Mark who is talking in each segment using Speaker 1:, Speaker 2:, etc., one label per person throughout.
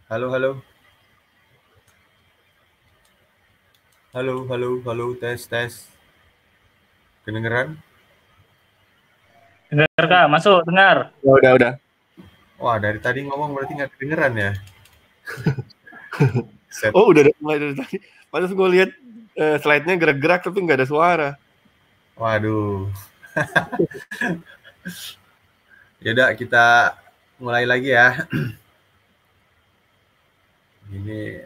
Speaker 1: Halo, halo. Halo, halo, halo, tes, tes. Kedengeran?
Speaker 2: Dengar Kak, masuk, dengar.
Speaker 3: Udah.
Speaker 1: Wah, dari tadi ngomong berarti nggak kedengeran ya? Set.
Speaker 3: Oh, udah mulai dari tadi. Pas gue lihat slide-nya gerak-gerak tapi nggak ada suara.
Speaker 1: Waduh. Yaudah, kita mulai lagi ya. Ini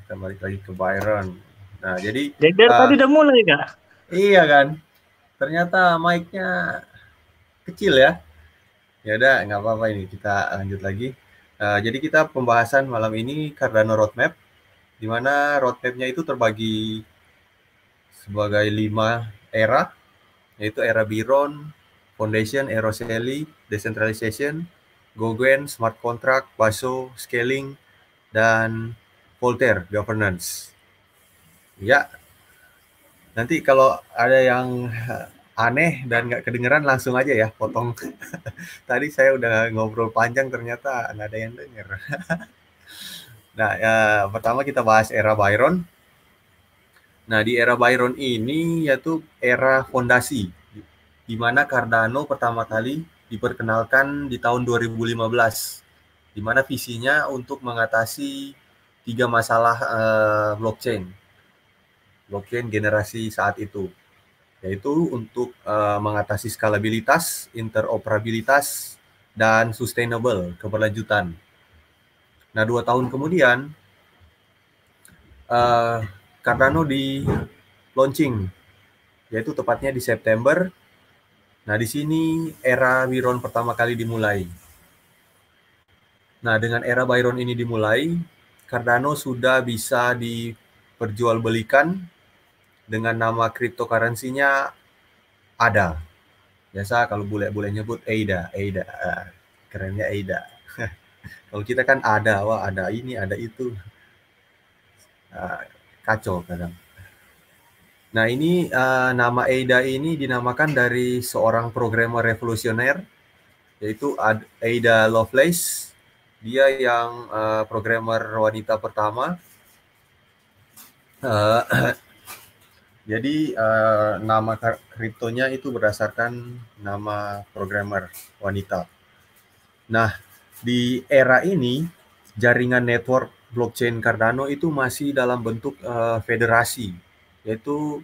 Speaker 1: kita balik lagi ke Byron. Nah, jadi
Speaker 2: Tadi udah mulai Kak?
Speaker 1: Iya kan? Ternyata mic-nya kecil ya. Ya udah, nggak apa-apa, ini kita lanjut lagi. Jadi kita pembahasan malam ini Cardano Roadmap, di mana roadmap-nya itu terbagi sebagai 5 era, yaitu era Byron, Foundation, Eroseli, Decentralization, Goguen, Smart Contract, Baso, Scaling, dan Voltaire, Governance. Ya, nanti kalau ada yang aneh dan nggak kedengeran langsung aja ya, potong. Tadi saya udah ngobrol panjang ternyata nggak ada yang denger. Nah, pertama kita bahas era Byron. Nah, di era Byron ini yaitu era fondasi, di mana Cardano pertama kali diperkenalkan di tahun 2015, di mana visinya untuk mengatasi 3 masalah blockchain generasi saat itu, yaitu untuk mengatasi skalabilitas, interoperabilitas, dan sustainable, keberlanjutan. Nah, 2 tahun kemudian Cardano di launching, yaitu tepatnya di September. Nah, di sini era Byron pertama kali dimulai. Nah, dengan era Byron ini dimulai, Cardano sudah bisa diperjualbelikan dengan nama cryptocurrency-nya ADA. Biasa kalau bule-bule nyebut ADA, kerennya ADA. Kalau kita kan ada, wah ada ini, ada itu. Kacau kadang. Nah, ini nama ADA ini dinamakan dari seorang programmer revolusioner, yaitu Ada Lovelace. Dia yang programmer wanita pertama. Jadi nama kriptonya itu berdasarkan nama programmer wanita. Nah, di era ini jaringan network blockchain Cardano itu masih dalam bentuk federasi, yaitu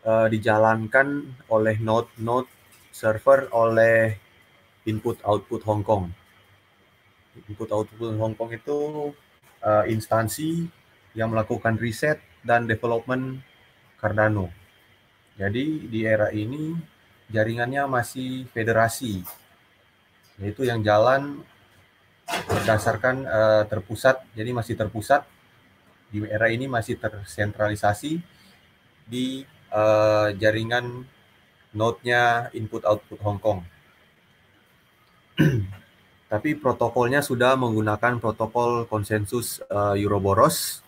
Speaker 1: dijalankan oleh node server oleh input-output Hong Kong. Input-output Hong Kong itu instansi yang melakukan riset dan development Cardano. Jadi di era ini jaringannya masih federasi, yaitu yang jalan berdasarkan terpusat, jadi masih terpusat. Di era ini masih tersentralisasi di jaringan node-nya input-output Hong Kong. Tapi protokolnya sudah menggunakan protokol konsensus Ouroboros,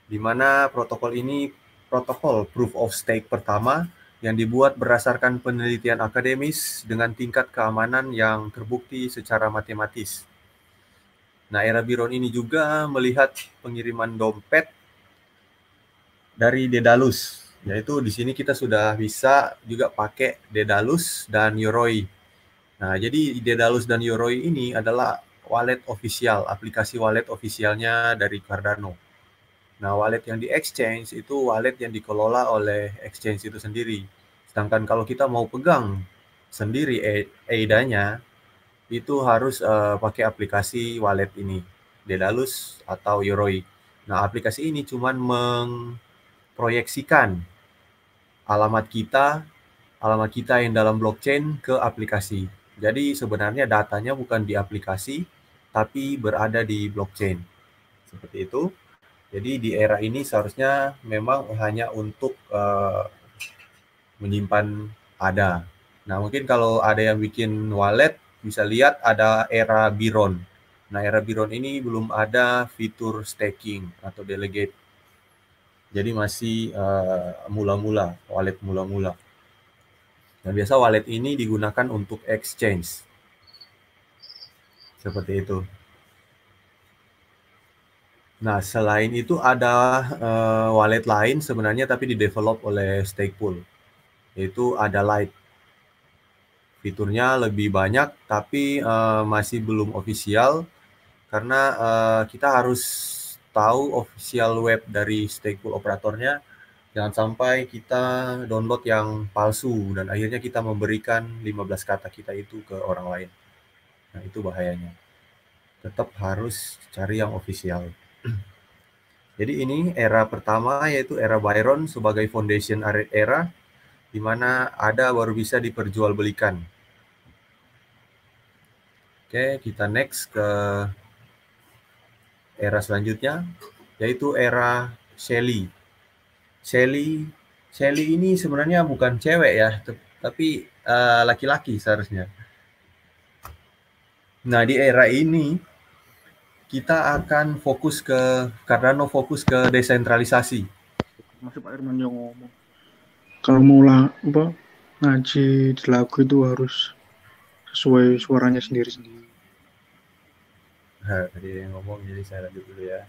Speaker 1: di mana protokol ini protokol proof of stake pertama yang dibuat berdasarkan penelitian akademis dengan tingkat keamanan yang terbukti secara matematis. Nah, era Byron ini juga melihat pengiriman dompet dari Daedalus, yaitu di sini kita sudah bisa juga pakai Daedalus dan Yoroi. Nah, jadi Daedalus dan Yoroi ini adalah wallet official, aplikasi wallet officialnya dari Cardano. Nah, wallet yang di exchange itu wallet yang dikelola oleh exchange itu sendiri. Sedangkan kalau kita mau pegang sendiri ADA-nya, itu harus pakai aplikasi wallet ini, Daedalus atau Yoroi. Nah, aplikasi ini cuma memproyeksikan alamat kita yang dalam blockchain ke aplikasi. Jadi sebenarnya datanya bukan di aplikasi, tapi berada di blockchain. Seperti itu. Jadi di era ini seharusnya memang hanya untuk menyimpan ADA. Nah, mungkin kalau ada yang bikin wallet, bisa lihat ada era Byron. Nah, era Byron ini belum ada fitur staking atau delegate. Jadi masih mula-mula, wallet mula-mula. Nah, biasa wallet ini digunakan untuk exchange. Seperti itu. Nah, selain itu ada wallet lain sebenarnya tapi di-develop oleh Stakepool, yaitu ada Lite. Fiturnya lebih banyak tapi masih belum official karena kita harus tahu official web dari Stakepool operatornya. Jangan sampai kita download yang palsu dan akhirnya kita memberikan 15 kata kita itu ke orang lain. Nah, itu bahayanya. Tetap harus cari yang official. Jadi ini era pertama yaitu era Byron sebagai foundation era di mana ADA baru bisa diperjualbelikan. Oke, kita next ke era selanjutnya yaitu era Shelly. Shelly ini sebenarnya bukan cewek ya, tapi laki-laki seharusnya. Nah, di era ini kita akan fokus ke Cardano fokus ke desentralisasi.
Speaker 4: Masih Pak Irman yang ngomong. Kalau mau ngaji di lagu itu harus sesuai suaranya sendiri-sendiri.
Speaker 1: Tadi yang ngomong, jadi saya lanjut dulu ya.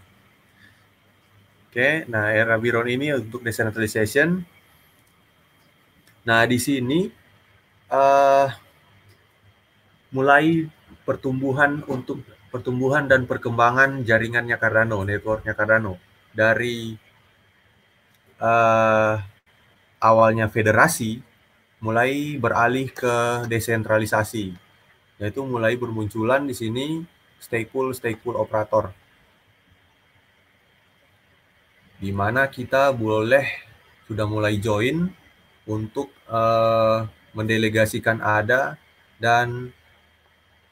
Speaker 1: Oke, nah era Byron ini untuk decentralization. Nah, di sini mulai pertumbuhan dan perkembangan jaringannya Cardano, networknya Cardano. Dari awalnya federasi, mulai beralih ke desentralisasi, yaitu mulai bermunculan di sini Stakepool operator. di mana kita sudah mulai join untuk mendelegasikan ADA dan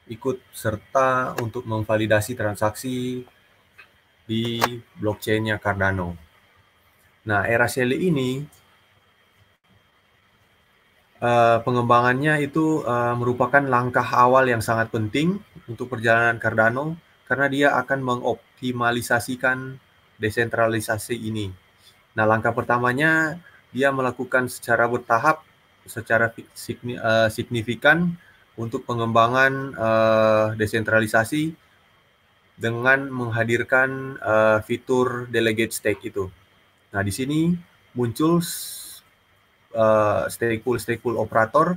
Speaker 1: ikut serta untuk memvalidasi transaksi di blockchain-nya Cardano. Nah, era Shelly ini pengembangannya itu merupakan langkah awal yang sangat penting untuk perjalanan Cardano karena dia akan mengoptimalisasikan desentralisasi ini. Nah, langkah pertamanya dia melakukan secara bertahap, secara signifikan untuk pengembangan desentralisasi dengan menghadirkan fitur delegate stake itu. Nah, di sini muncul stake pool operator,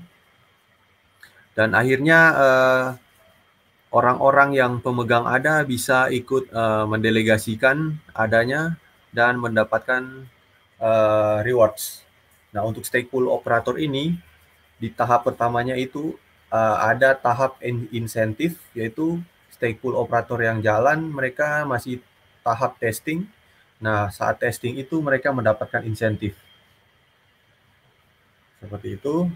Speaker 1: dan akhirnya orang-orang yang pemegang ADA bisa ikut mendelegasikan adanya dan mendapatkan rewards. Nah, untuk stake pool operator ini, di tahap pertamanya itu ada tahap insentif, yaitu stake pool operator yang jalan, mereka masih tahap testing. Nah, saat testing itu mereka mendapatkan insentif. Seperti itu.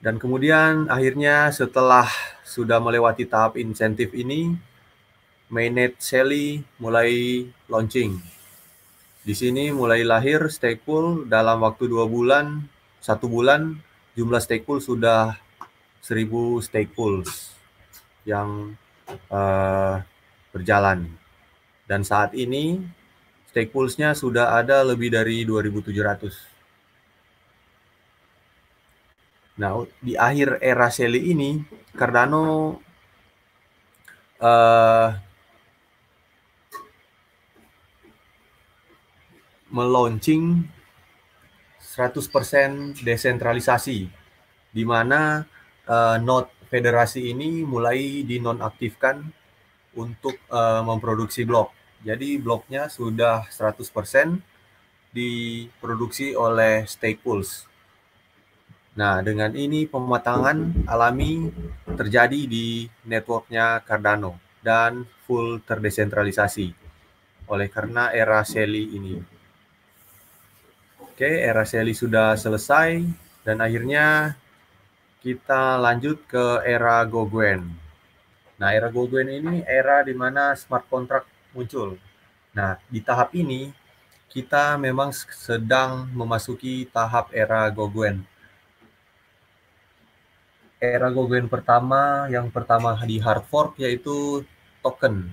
Speaker 1: Dan kemudian akhirnya setelah sudah melewati tahap insentif ini, mainnet Shelly mulai launching. Di sini mulai lahir stake pool dalam waktu 2 bulan, 1 bulan, jumlah stake pool sudah 1000 stake pools yang berjalan. Dan saat ini stake pools-nya sudah ada lebih dari 2700. Nah, di akhir era Shelly ini, Cardano melaunching 100% desentralisasi, di mana node federasi ini mulai dinonaktifkan untuk memproduksi blok. Jadi bloknya sudah 100% diproduksi oleh stake pools. Nah, dengan ini pematangan alami terjadi di networknya Cardano dan full terdesentralisasi oleh karena era Shelly ini. Oke, era Shelly sudah selesai dan akhirnya kita lanjut ke era Goguen. Nah, era Goguen ini era di mana smart contract muncul. Nah, di tahap ini kita memang sedang memasuki tahap era Goguen. Era Goguen pertama, yang pertama di hard fork, yaitu token.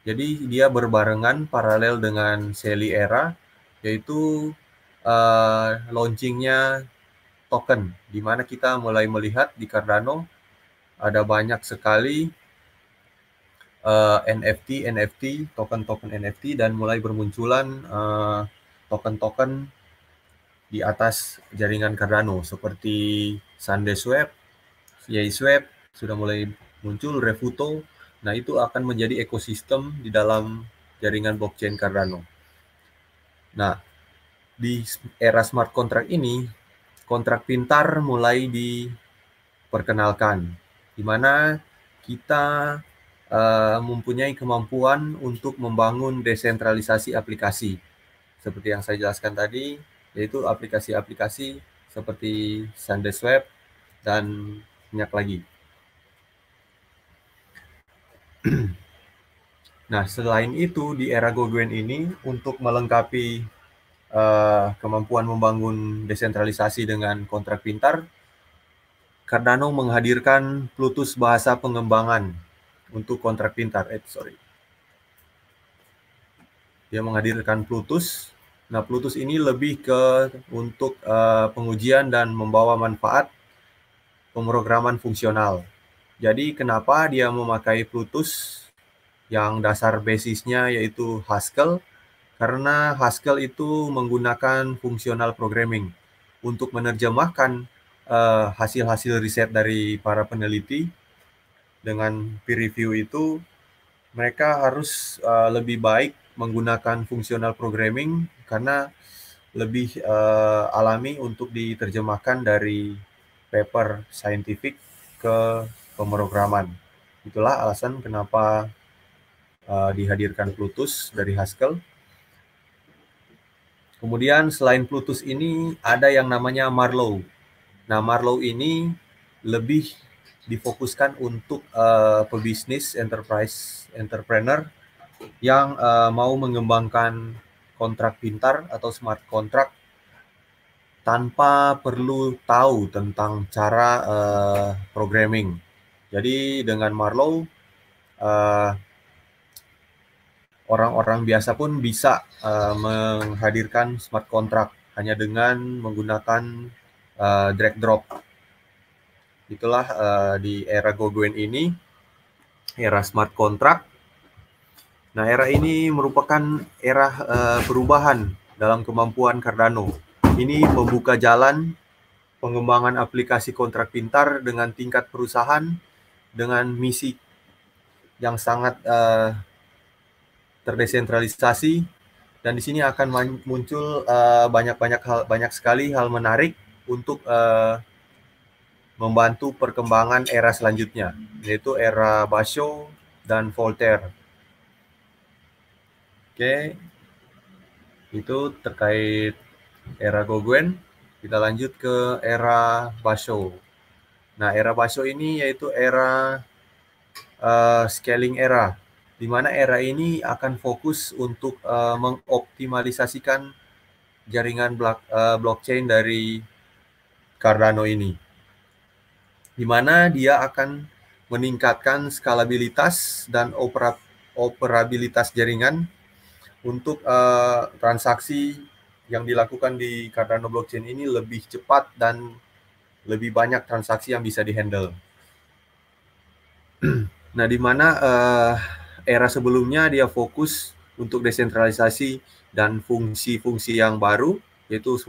Speaker 1: Jadi dia berbarengan paralel dengan Shelly era, yaitu launchingnya token, di mana kita mulai melihat di Cardano ada banyak sekali NFT, token-token NFT, dan mulai bermunculan token-token di atas jaringan Cardano seperti SundaeSwap, YSwap sudah mulai muncul, Refuto. Nah, itu akan menjadi ekosistem di dalam jaringan blockchain Cardano. Nah, di era smart contract ini, kontrak pintar mulai diperkenalkan, di mana kita mempunyai kemampuan untuk membangun desentralisasi aplikasi. Seperti yang saya jelaskan tadi, yaitu aplikasi-aplikasi seperti SundaeSwap dan banyak lagi. Nah, selain itu di era Goguen ini, untuk melengkapi kemampuan membangun desentralisasi dengan kontrak pintar, Cardano menghadirkan Plutus bahasa pengembangan untuk kontrak pintar. Dia menghadirkan Plutus. Nah, Plutus ini lebih untuk pengujian dan membawa manfaat pemrograman fungsional. Jadi kenapa dia memakai Plutus yang dasar basisnya yaitu Haskell? Karena Haskell itu menggunakan fungsional programming untuk menerjemahkan hasil-hasil riset dari para peneliti. Dengan peer review itu, mereka harus lebih baik menggunakan fungsional programming karena lebih alami untuk diterjemahkan dari paper scientific ke pemrograman. Itulah alasan kenapa dihadirkan Plutus dari Haskell. Kemudian selain Plutus ini ada yang namanya Marlowe. Nah, Marlowe ini lebih difokuskan untuk pebisnis entrepreneur yang mau mengembangkan kontrak pintar atau smart contract tanpa perlu tahu tentang cara programming. Jadi dengan Marlowe orang-orang biasa pun bisa menghadirkan smart contract hanya dengan menggunakan drag drop. Itulah di era Goguen ini, era smart contract. Nah, era ini merupakan era perubahan dalam kemampuan Cardano. Ini membuka jalan pengembangan aplikasi kontrak pintar dengan tingkat perusahaan dengan misi yang sangat terdesentralisasi, dan di sini akan muncul banyak sekali hal menarik untuk membantu perkembangan era selanjutnya, yaitu era Basho dan Voltaire. Oke, itu terkait era Goguen. Kita lanjut ke era Basho. Nah, era Basho ini yaitu era scaling era, di mana era ini akan fokus untuk mengoptimalisasikan jaringan blockchain dari Cardano ini, di mana dia akan meningkatkan skalabilitas dan operabilitas jaringan untuk transaksi yang dilakukan di Cardano blockchain ini lebih cepat dan lebih banyak transaksi yang bisa dihandle. Nah, di mana era sebelumnya dia fokus untuk desentralisasi dan fungsi-fungsi yang baru, yaitu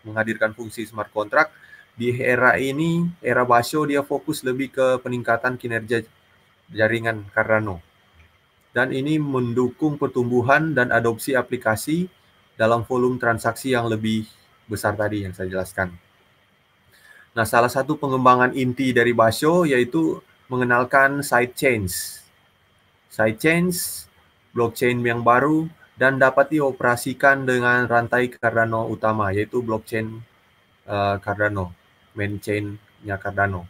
Speaker 1: menghadirkan fungsi smart contract. Di era ini, era Basho, dia fokus lebih ke peningkatan kinerja jaringan Cardano. Dan ini mendukung pertumbuhan dan adopsi aplikasi dalam volume transaksi yang lebih besar tadi yang saya jelaskan. Nah, salah satu pengembangan inti dari Basho yaitu mengenalkan sidechains. Sidechains, blockchain yang baru, dan dapat dioperasikan dengan rantai Cardano utama, yaitu blockchain Cardano, main chain-nya Cardano.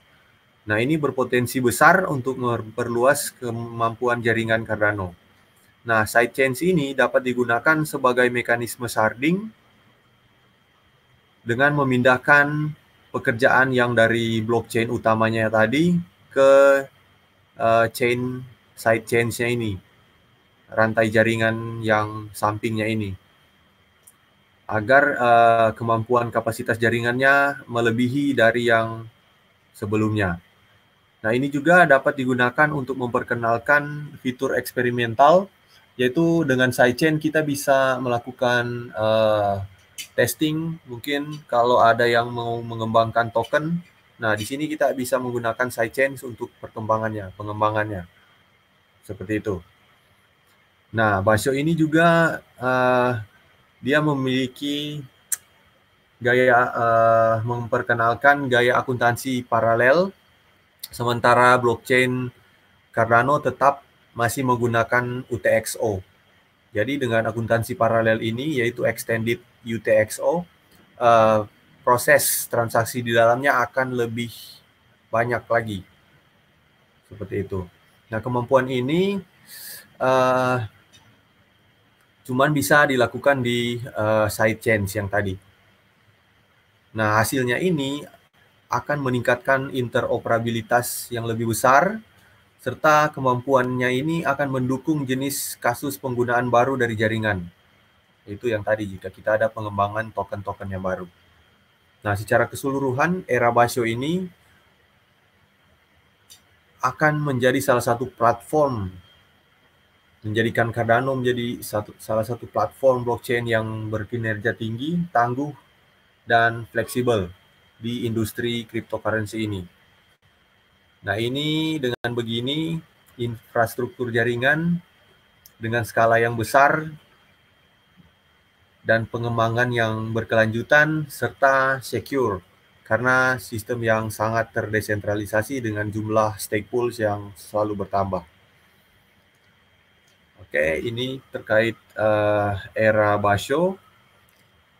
Speaker 1: Nah, ini berpotensi besar untuk memperluas kemampuan jaringan Cardano. Nah, sidechains ini dapat digunakan sebagai mekanisme sharding dengan memindahkan pekerjaan yang dari blockchain utamanya tadi ke side chains-nya ini, rantai jaringan yang sampingnya ini, agar kemampuan kapasitas jaringannya melebihi dari yang sebelumnya. Nah, ini juga dapat digunakan untuk memperkenalkan fitur eksperimental, yaitu dengan sidechain kita bisa melakukan testing. Mungkin kalau ada yang mau mengembangkan token, nah di sini kita bisa menggunakan sidechain untuk pengembangannya. Seperti itu. Nah, Basho ini juga dia memiliki gaya memperkenalkan gaya akuntansi paralel, sementara blockchain Cardano tetap masih menggunakan UTXO. Jadi dengan akuntansi paralel ini, yaitu Extended UTXO, proses transaksi di dalamnya akan lebih banyak lagi. Seperti itu. Nah, kemampuan ini cuman bisa dilakukan di sidechains yang tadi. Nah, hasilnya ini akan meningkatkan interoperabilitas yang lebih besar, serta kemampuannya ini akan mendukung jenis kasus penggunaan baru dari jaringan. Itu yang tadi, jika kita ada pengembangan token-token yang baru. Nah, secara keseluruhan, era Basho ini akan menjadi salah satu platform, menjadikan Cardano menjadi salah satu platform blockchain yang berkinerja tinggi, tangguh, dan fleksibel di industri cryptocurrency ini. Nah, ini dengan begini, infrastruktur jaringan dengan skala yang besar dan pengembangan yang berkelanjutan serta secure, karena sistem yang sangat terdesentralisasi dengan jumlah stake pools yang selalu bertambah. Oke, ini terkait era Basho.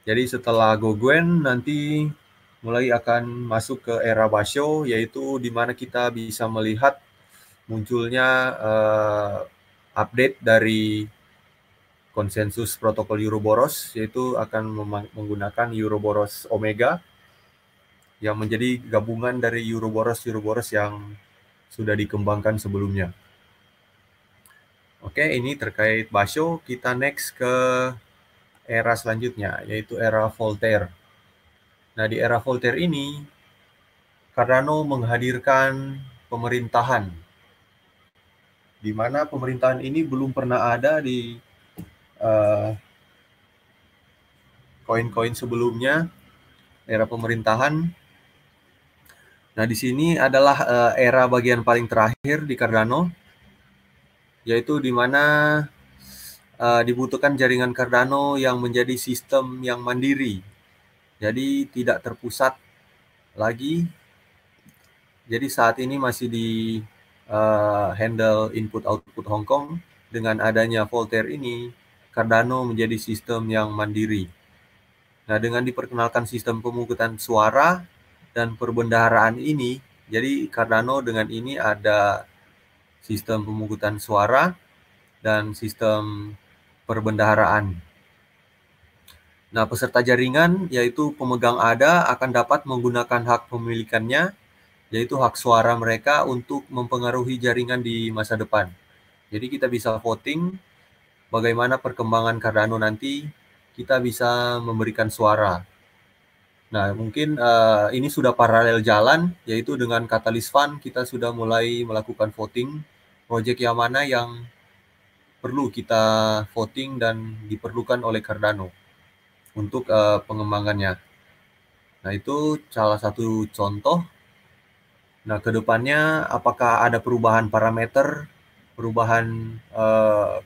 Speaker 1: Jadi setelah Goguen nanti mulai akan masuk ke era Basho, yaitu di mana kita bisa melihat munculnya update dari konsensus protokol Ouroboros, yaitu akan menggunakan Ouroboros Omega yang menjadi gabungan dari Ouroboros yang sudah dikembangkan sebelumnya. Oke, ini terkait Basho. Kita next ke era selanjutnya, yaitu era Voltaire. Nah, di era Voltaire ini, Cardano menghadirkan pemerintahan, di mana pemerintahan ini belum pernah ada di koin-koin sebelumnya, era pemerintahan. Nah, di sini adalah era bagian paling terakhir di Cardano, yaitu di mana dibutuhkan jaringan Cardano yang menjadi sistem yang mandiri. Jadi tidak terpusat lagi. Jadi saat ini masih di handle input-output Hong Kong. Dengan adanya Voltaire ini, Cardano menjadi sistem yang mandiri. Nah, dengan diperkenalkan sistem pemungutan suara dan perbendaharaan ini, jadi Cardano dengan ini ada sistem pemungutan suara dan sistem perbendaharaan. Nah, peserta jaringan, yaitu pemegang ADA, akan dapat menggunakan hak pemilikannya, yaitu hak suara mereka untuk mempengaruhi jaringan di masa depan. Jadi kita bisa voting bagaimana perkembangan Cardano nanti, kita bisa memberikan suara. Nah, mungkin ini sudah paralel jalan, yaitu dengan Catalyst Fund kita sudah mulai melakukan voting proyek yang mana yang perlu kita voting dan diperlukan oleh Cardano untuk pengembangannya. Nah, itu salah satu contoh. Nah, kedepannya apakah ada perubahan parameter, perubahan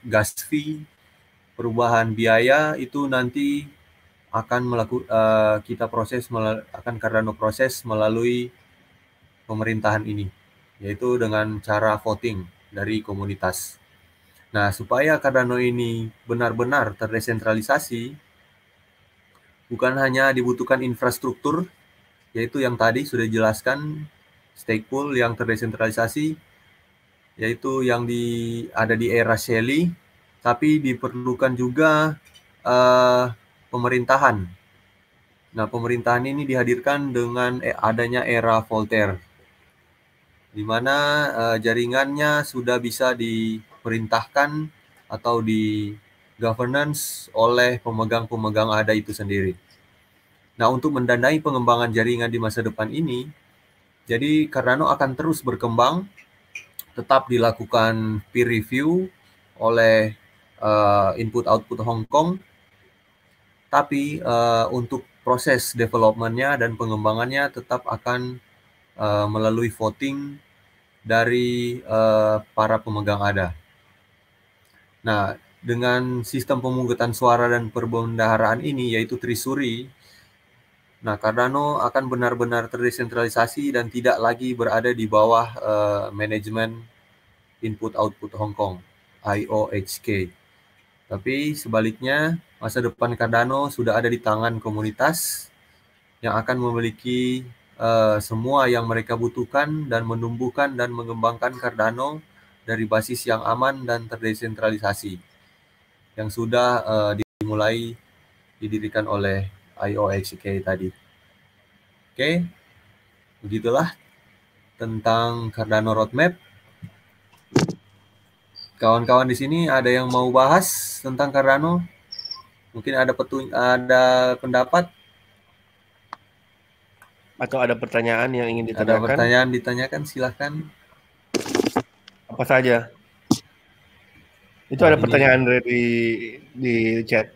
Speaker 1: gas fee, perubahan biaya, itu nanti akan akan Cardano proses melalui pemerintahan ini, yaitu dengan cara voting dari komunitas. Nah, supaya Cardano ini benar-benar terdesentralisasi, bukan hanya dibutuhkan infrastruktur, yaitu yang tadi sudah dijelaskan, stake pool yang terdesentralisasi, yaitu yang ada di era Shelley, tapi diperlukan juga pemerintahan. Nah, pemerintahan ini dihadirkan dengan adanya era Voltaire, di mana jaringannya sudah bisa diperintahkan atau di governance oleh pemegang-pemegang ADA itu sendiri. Nah, untuk mendanai pengembangan jaringan di masa depan ini, jadi Cardano akan terus berkembang, tetap dilakukan peer review oleh input-output Hong Kong, tapi untuk proses development-nya dan pengembangannya tetap akan melalui voting dari para pemegang ADA. Nah, dengan sistem pemungutan suara dan perbendaharaan ini, yaitu Trisuri, nah, Cardano akan benar-benar terdesentralisasi dan tidak lagi berada di bawah manajemen input-output Hong Kong, IOHK. Tapi sebaliknya, masa depan Cardano sudah ada di tangan komunitas yang akan memiliki semua yang mereka butuhkan dan menumbuhkan dan mengembangkan Cardano dari basis yang aman dan terdesentralisasi yang sudah dimulai didirikan oleh IOHK tadi. Oke, begitulah tentang Cardano Roadmap. Kawan-kawan di sini ada yang mau bahas tentang Cardano? Mungkin ada pendapat?
Speaker 3: Atau ada pertanyaan yang ingin ditanyakan?
Speaker 1: Ada pertanyaan ditanyakan, silahkan.
Speaker 3: Apa saja? Itu ada pertanyaan di chat.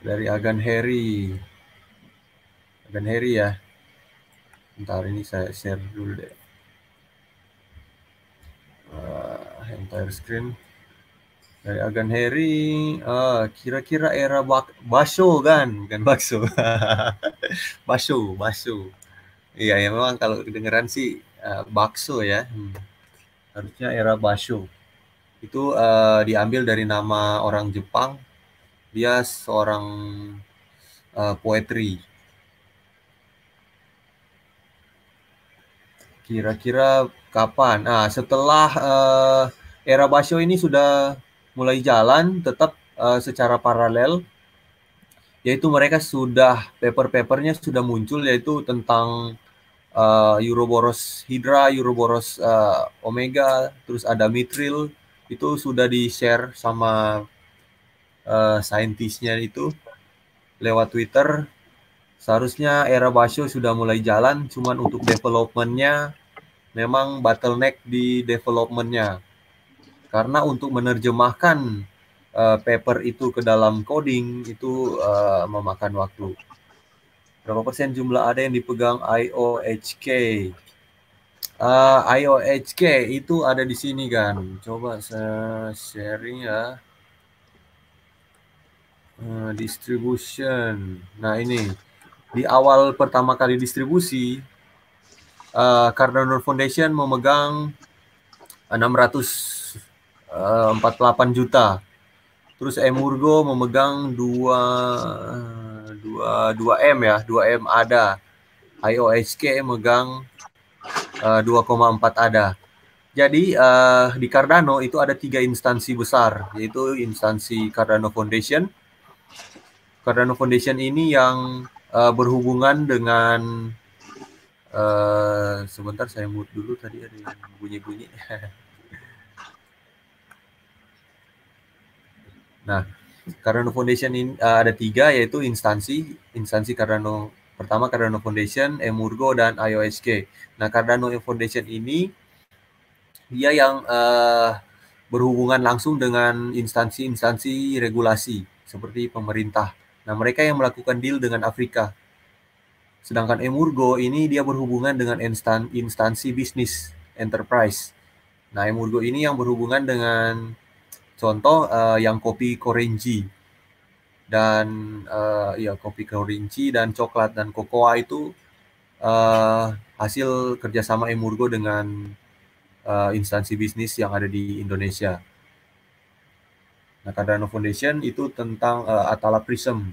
Speaker 1: Dari Agan Harry. Agan Harry ya. Bentar, ini saya share dulu deh. Entire screen. Dari Agan Harry, kira-kira era Basho kan? Bukan bakso. Basho. Iya, ya memang kalau kedengeran sih bakso ya. Harusnya era Basho. Itu diambil dari nama orang Jepang. Dia seorang poetry. Kira-kira kapan? Setelah era Basho ini sudah mulai jalan, tetap secara paralel, yaitu mereka sudah paper-papernya sudah muncul, yaitu tentang Ouroboros Hydra, Ouroboros Omega, terus ada Mithril, itu sudah di-share sama saintisnya itu lewat Twitter. Seharusnya era Basho sudah mulai jalan, cuman untuk development-nya memang bottleneck di development-nya. Karena untuk menerjemahkan paper itu ke dalam coding itu memakan waktu. Berapa persen jumlah ada yang dipegang IOHK? IOHK itu ada di sini kan. Coba saya sharing ya. Distribution. Nah ini di awal pertama kali distribusi, Cardano Foundation memegang 648 juta. Terus Emurgo memegang 2M ya, 2M ada. IOHK megang 2,4 ada. Jadi di Cardano itu ada 3 instansi besar, yaitu instansi Cardano Foundation. Cardano Foundation ini yang berhubungan dengan sebentar saya mute dulu, tadi ada yang bunyi-bunyi. Nah, Cardano Foundation ini ada 3, yaitu instansi Cardano. Pertama Cardano Foundation, Emurgo, dan IOHK. Nah, Cardano Foundation ini dia yang berhubungan langsung dengan instansi-instansi regulasi seperti pemerintah. Nah, mereka yang melakukan deal dengan Afrika. Sedangkan Emurgo ini dia berhubungan dengan instansi bisnis, enterprise. Nah, Emurgo ini yang berhubungan dengan contoh yang kopi Korenji dan kopi Korenji dan coklat dan kokoa itu hasil kerjasama Emurgo dengan instansi bisnis yang ada di Indonesia. Nah, Cardano Foundation itu tentang Atala Prism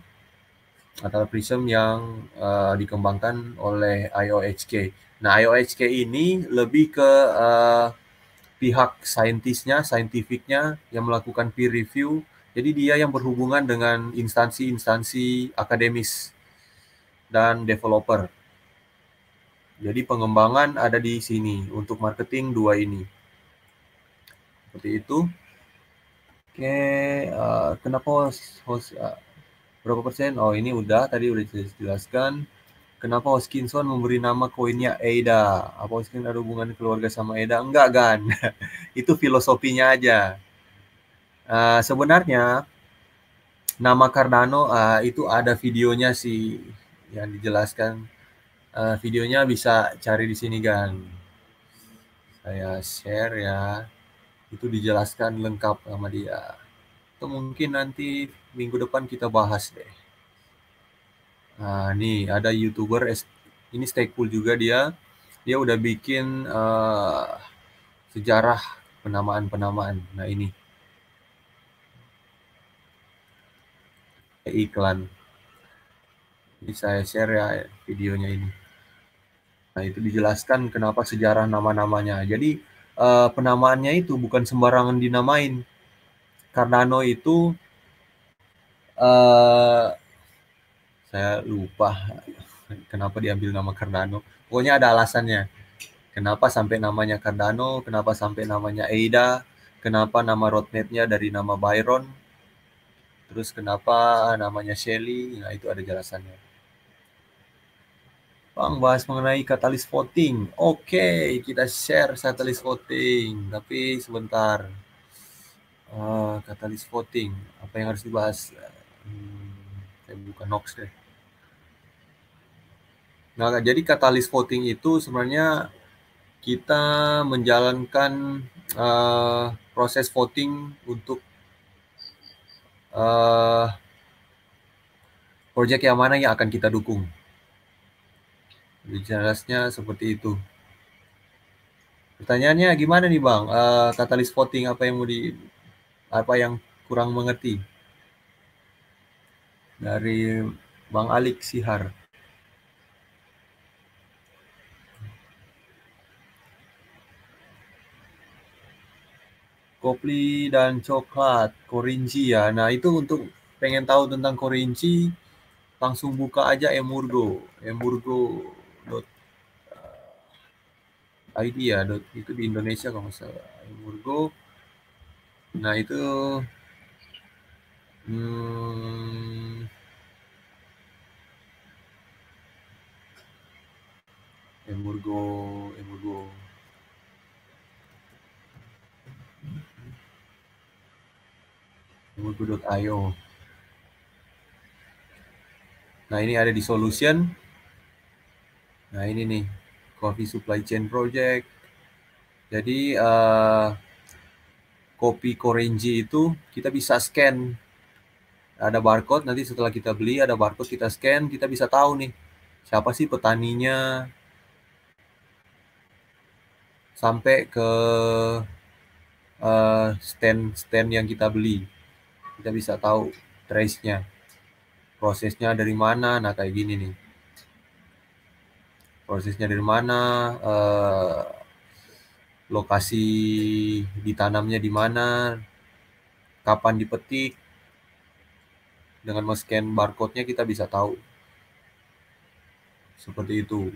Speaker 1: yang dikembangkan oleh IOHK. Nah, IOHK ini lebih ke pihak saintifiknya yang melakukan peer review. Jadi dia yang berhubungan dengan instansi-instansi akademis dan developer. Jadi pengembangan ada di sini, untuk marketing 2 ini. Seperti itu. Oke, kenapa host berapa persen? Oh, ini tadi udah dijelaskan. Kenapa Hoskinson memberi nama koinnya ADA? Apa Hoskinson ada hubungan keluarga sama ADA? Enggak, kan? Itu filosofinya aja. Sebenarnya nama Cardano itu ada videonya sih yang dijelaskan. Videonya bisa cari di sini, kan? Saya share ya. Itu dijelaskan lengkap sama dia. Atau mungkin nanti minggu depan kita bahas deh. Nah, nih ada YouTuber, ini Stakepool juga dia udah bikin sejarah penamaan. Nah, ini iklan. Ini saya share ya videonya ini. Nah, itu dijelaskan kenapa sejarah nama-namanya. Jadi penamaannya itu bukan sembarangan dinamain. Cardano itu saya lupa kenapa diambil nama Cardano. Pokoknya ada alasannya. Kenapa sampai namanya Cardano, kenapa sampai namanya ADA, kenapa nama roadmap-nya dari nama Byron, terus kenapa namanya Shelly. Nah, itu ada jelasannya. Bang, bahas mengenai katalis voting. Oke, kita share katalis voting. Tapi sebentar. Katalis voting. Apa yang harus dibahas? Saya buka Nox deh. Nah, jadi katalis voting itu sebenarnya kita menjalankan proses voting untuk proyek yang mana yang akan kita dukung. Jelasnya seperti itu. Pertanyaannya gimana nih, Bang? Katalis voting apa yang kurang mengerti dari Bang Alik Sihar. Kopi dan coklat, Korinci ya. Nah itu untuk pengen tahu tentang Korinci, langsung buka aja Emurgo. Emurgo.id ya, itu di Indonesia kalau nggak salah. Emurgo. Nah itu emurgo.io. Nah ini ada di Solution. Nah ini nih, Coffee Supply Chain Project. Jadi kopi Korenji itu kita bisa scan. Ada barcode, nanti setelah kita beli ada barcode, kita scan, kita bisa tahu nih siapa sih petaninya, sampai ke stand yang kita beli. Kita bisa tahu trace-nya, prosesnya dari mana. Nah kayak gini nih, prosesnya dari mana, lokasi ditanamnya di mana, kapan dipetik. Dengan men-scan barcode-nya kita bisa tahu. Seperti itu.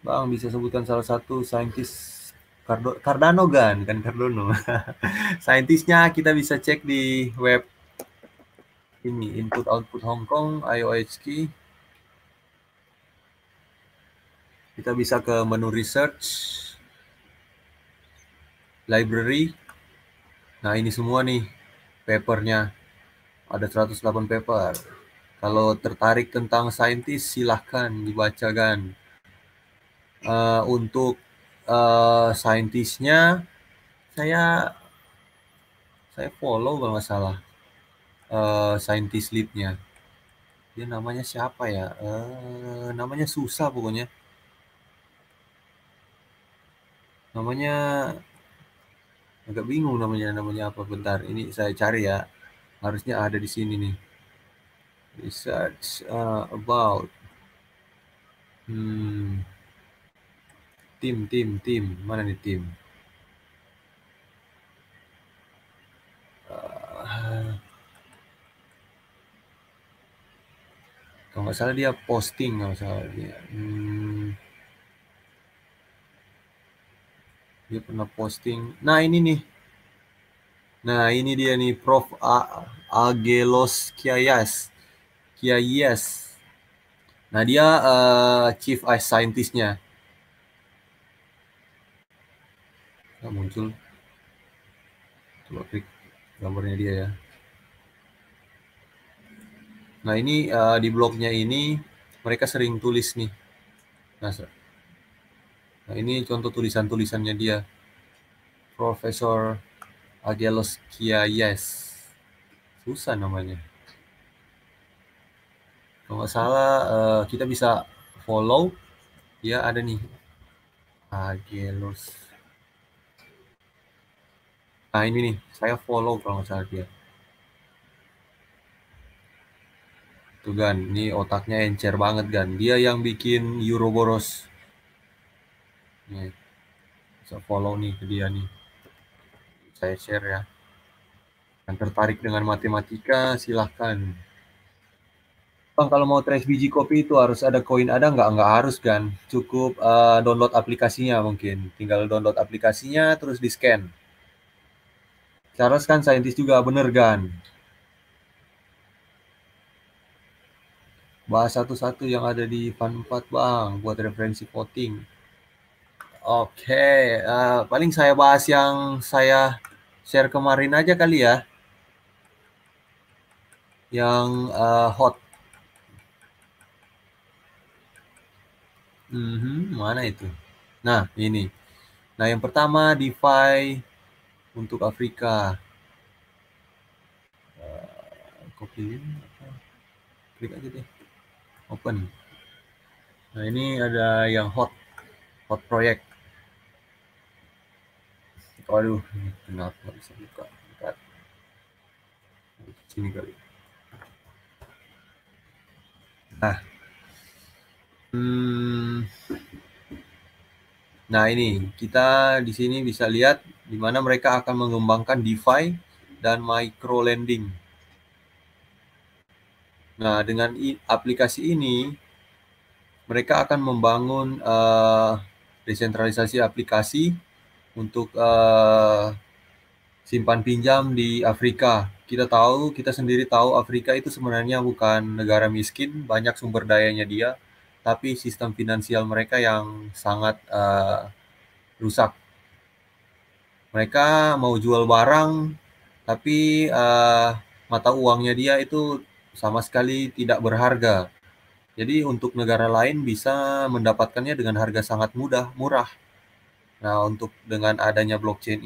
Speaker 1: Bang, bisa sebutkan salah satu saintis Cardano kan Cardano. Saintisnya kita bisa cek di web ini, Input Output Hong Kong, IOHK. Kita bisa ke menu research, library. Nah ini semua nih papernya, ada 108 paper. Kalau tertarik tentang saintis silahkan dibacakan. Untuk saintisnya saya follow kalau nggak salah saintis lead-nya. Dia namanya siapa ya? Namanya susah pokoknya. Namanya agak bingung namanya apa. Bentar, ini saya cari ya. Harusnya ada di sini nih. Research about tim. Mana nih tim? Kalau nggak salah dia posting, kalau salah dia. Dia pernah posting. Nah ini nih. Nah ini dia nih, Prof. Agelos Kiayas. Nah dia chief scientist-nya. Nah, muncul. Coba klik gambarnya dia ya. Nah ini di blognya ini mereka sering tulis nih. Nah ini contoh tulisannya dia. Profesor Agelos Kiayas. Susah namanya. Kalau nggak salah kita bisa follow. Ya ada nih. Agelos. Nah ini nih, saya follow kalau nggak salah dia. Tuh kan, ini otaknya encer banget kan. Dia yang bikin Ouroboros. Nih, bisa follow nih ke dia nih. Saya share ya. Yang tertarik dengan matematika silahkan. Bang, kalau mau trace biji kopi itu harus ada koin, ada nggak? Nggak harus kan. Cukup download aplikasinya mungkin. Tinggal download aplikasinya terus di scan. Charles kan saintis juga, bener kan? Bahas satu-satu yang ada di Fun 4 bang, buat referensi voting. Oke, paling saya bahas yang saya share kemarin aja kali ya. Yang hot. Mana itu? Nah, ini. Nah, yang pertama DeFi untuk Afrika. Copy link. Klik aja deh. Open. Nah, ini ada yang hot project. Waduh, kenapa nggak bisa buka? Bentar. Sini kali. Nah, nah ini kita di sini bisa lihat di mana mereka akan mengembangkan DeFi dan micro lending. Nah, dengan aplikasi ini mereka akan membangun desentralisasi aplikasi untuk simpan pinjam di Afrika. Kita sendiri tahu Afrika itu sebenarnya bukan negara miskin, banyak sumber dayanya dia, tapi sistem finansial mereka yang sangat rusak. Mereka mau jual barang, tapi mata uangnya dia itu sama sekali tidak berharga. Jadi untuk negara lain bisa mendapatkannya dengan harga sangat murah. Nah, dengan adanya blockchain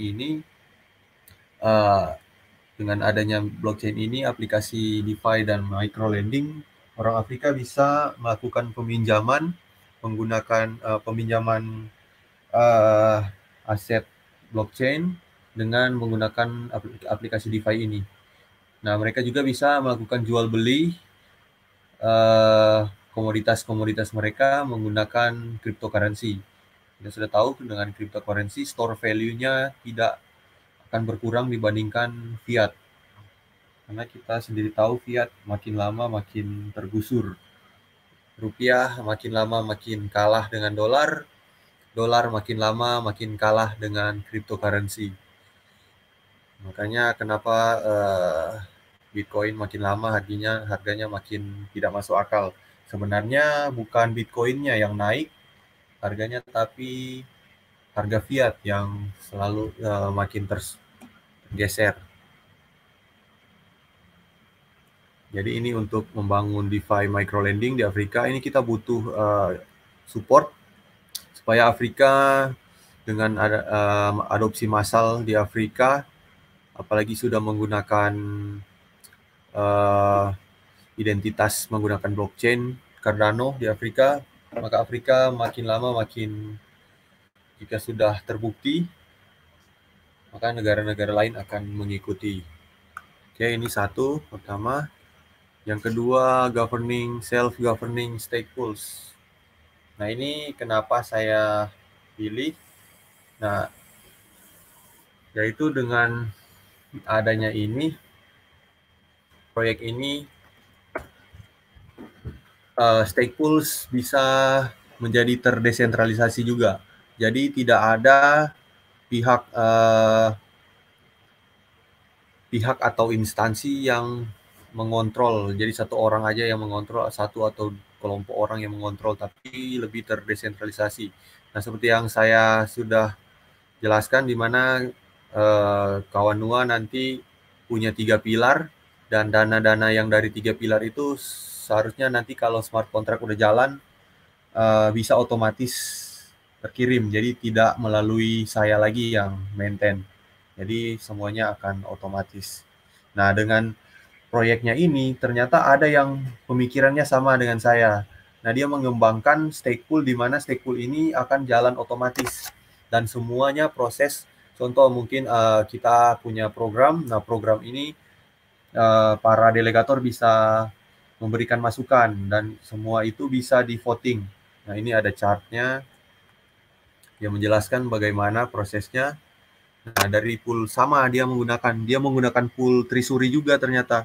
Speaker 1: ini, aplikasi DeFi dan micro lending, orang Afrika bisa melakukan peminjaman menggunakan peminjaman aset blockchain dengan menggunakan aplikasi DeFi ini. Nah, mereka juga bisa melakukan jual beli komoditas-komoditas mereka menggunakan cryptocurrency. Kita sudah tahu dengan cryptocurrency store value-nya tidak akan berkurang dibandingkan fiat. Karena kita sendiri tahu fiat makin lama makin tergusur. Rupiah makin lama makin kalah dengan dolar, dolar makin lama makin kalah dengan cryptocurrency. Makanya kenapa Bitcoin makin lama harganya makin tidak masuk akal. Sebenarnya bukan Bitcoinnya yang naik harganya, tapi harga fiat yang selalu makin tergeser. Jadi ini untuk membangun DeFi microlending di Afrika, ini kita butuh support supaya Afrika dengan adopsi massal di Afrika, apalagi sudah menggunakan identitas menggunakan blockchain Cardano di Afrika, maka Afrika makin lama makin, jika sudah terbukti, maka negara-negara lain akan mengikuti. Oke, ini satu pertama. Yang kedua, self-governing stake pools. Nah, ini kenapa saya pilih. Nah, yaitu dengan adanya proyek ini, stake pools bisa menjadi terdesentralisasi juga. Jadi tidak ada pihak atau instansi yang mengontrol. Jadi satu orang aja yang mengontrol, satu atau kelompok orang yang mengontrol, tapi lebih terdesentralisasi. Nah, seperti yang saya sudah jelaskan, di mana kawan Nua nanti punya 3 pilar, dan dana-dana yang dari 3 pilar itu seharusnya nanti kalau smart contract udah jalan bisa otomatis terkirim, jadi tidak melalui saya lagi yang maintain. Jadi semuanya akan otomatis. Nah, dengan proyeknya ini ternyata ada yang pemikirannya sama dengan saya. Nah, dia mengembangkan stake pool, di mana stake pool ini akan jalan otomatis dan semuanya proses. Contoh mungkin kita punya program. Nah, program ini para delegator bisa memberikan masukan dan semua itu bisa di voting. Nah, ini ada chartnya yang menjelaskan bagaimana prosesnya. Nah, dari pool sama dia menggunakan pool Trisuri juga ternyata.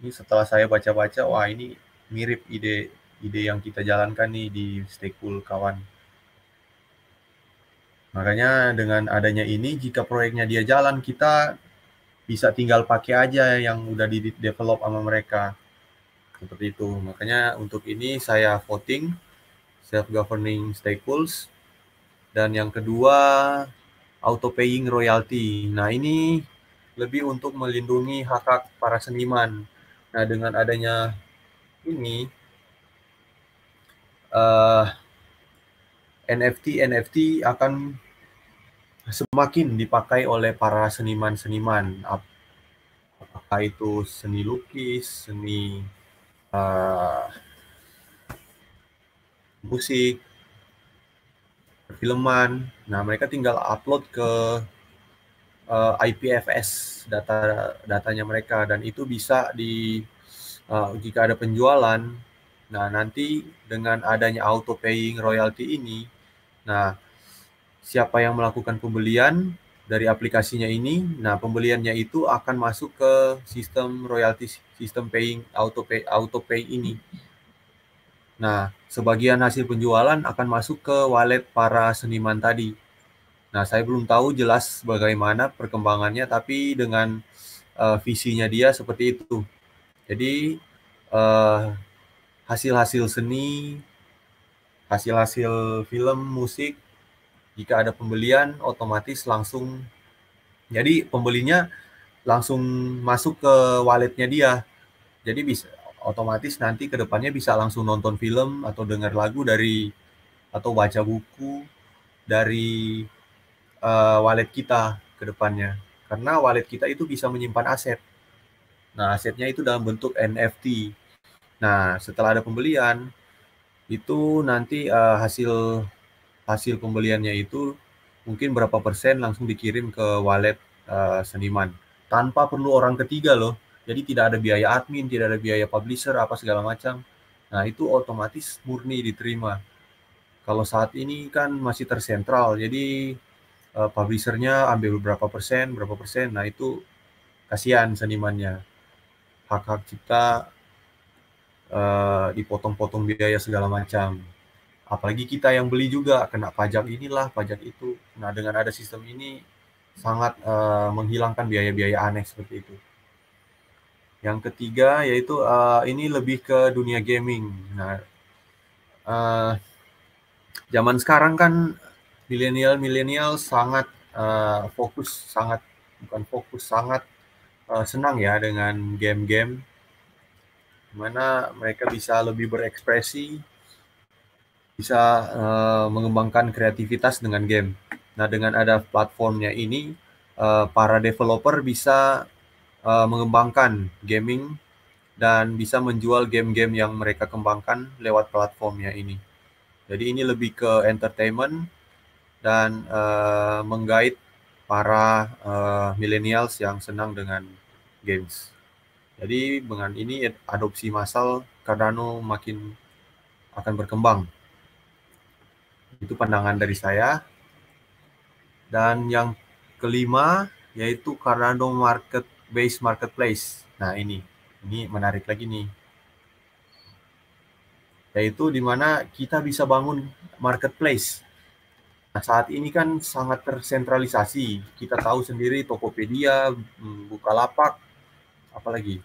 Speaker 1: Ini setelah saya baca-baca, wah ini mirip ide yang kita jalankan nih di stake pool kawan. Makanya dengan adanya ini, jika proyeknya dia jalan, kita bisa tinggal pakai aja yang udah di-develop sama mereka. Seperti itu. Makanya untuk ini saya voting self-governing stake pools. Dan yang kedua, auto-paying royalty. Nah, ini lebih untuk melindungi hak-hak para seniman. Nah, dengan adanya ini, NFT akan semakin dipakai oleh para seniman-seniman. Apakah itu seni lukis, seni musik, perfilman. Nah, mereka tinggal upload ke IPFS datanya mereka, dan itu bisa jika ada penjualan. Nah, nanti dengan adanya auto paying royalty ini, nah siapa yang melakukan pembelian dari aplikasinya ini, nah pembeliannya itu akan masuk ke sistem royalty, sistem paying auto pay ini. Nah, sebagian hasil penjualan akan masuk ke wallet para seniman tadi. Nah, saya belum tahu jelas bagaimana perkembangannya, tapi dengan visinya dia seperti itu. Jadi hasil-hasil seni, hasil-hasil film, musik, jika ada pembelian otomatis langsung, jadi pembelinya langsung masuk ke walletnya dia. Jadi bisa otomatis nanti ke depannya bisa langsung nonton film atau dengar lagu atau baca buku dari wallet kita ke depannya. Karena wallet kita itu bisa menyimpan aset. Nah, asetnya itu dalam bentuk NFT. Nah, setelah ada pembelian, itu nanti hasil pembeliannya itu mungkin berapa persen langsung dikirim ke wallet seniman. Tanpa perlu orang ketiga loh. Jadi tidak ada biaya admin, tidak ada biaya publisher, apa segala macam. Nah, itu otomatis murni diterima. Kalau saat ini kan masih tersentral, jadi publishernya ambil berapa persen, nah itu kasihan senimannya. Hak-hak cipta dipotong-potong biaya segala macam. Apalagi kita yang beli juga kena pajak inilah, pajak itu. Nah, dengan ada sistem ini sangat menghilangkan biaya-biaya aneh seperti itu. Yang ketiga yaitu ini lebih ke dunia gaming. Nah, zaman sekarang kan milenial sangat sangat senang ya dengan game-game, dimana mereka bisa lebih berekspresi, bisa mengembangkan kreativitas dengan game. Nah, dengan ada platformnya ini, para developer bisa mengembangkan gaming dan bisa menjual game-game yang mereka kembangkan lewat platformnya ini. Jadi ini lebih ke entertainment dan menggait para millennials yang senang dengan games. Jadi dengan ini adopsi massal Cardano makin akan berkembang. Itu pandangan dari saya. Dan yang kelima yaitu Cardano Marketplace. Nah, ini menarik lagi nih. Yaitu di mana kita bisa bangun marketplace. Nah, saat ini kan sangat tersentralisasi. Kita tahu sendiri Tokopedia, Bukalapak, apalagi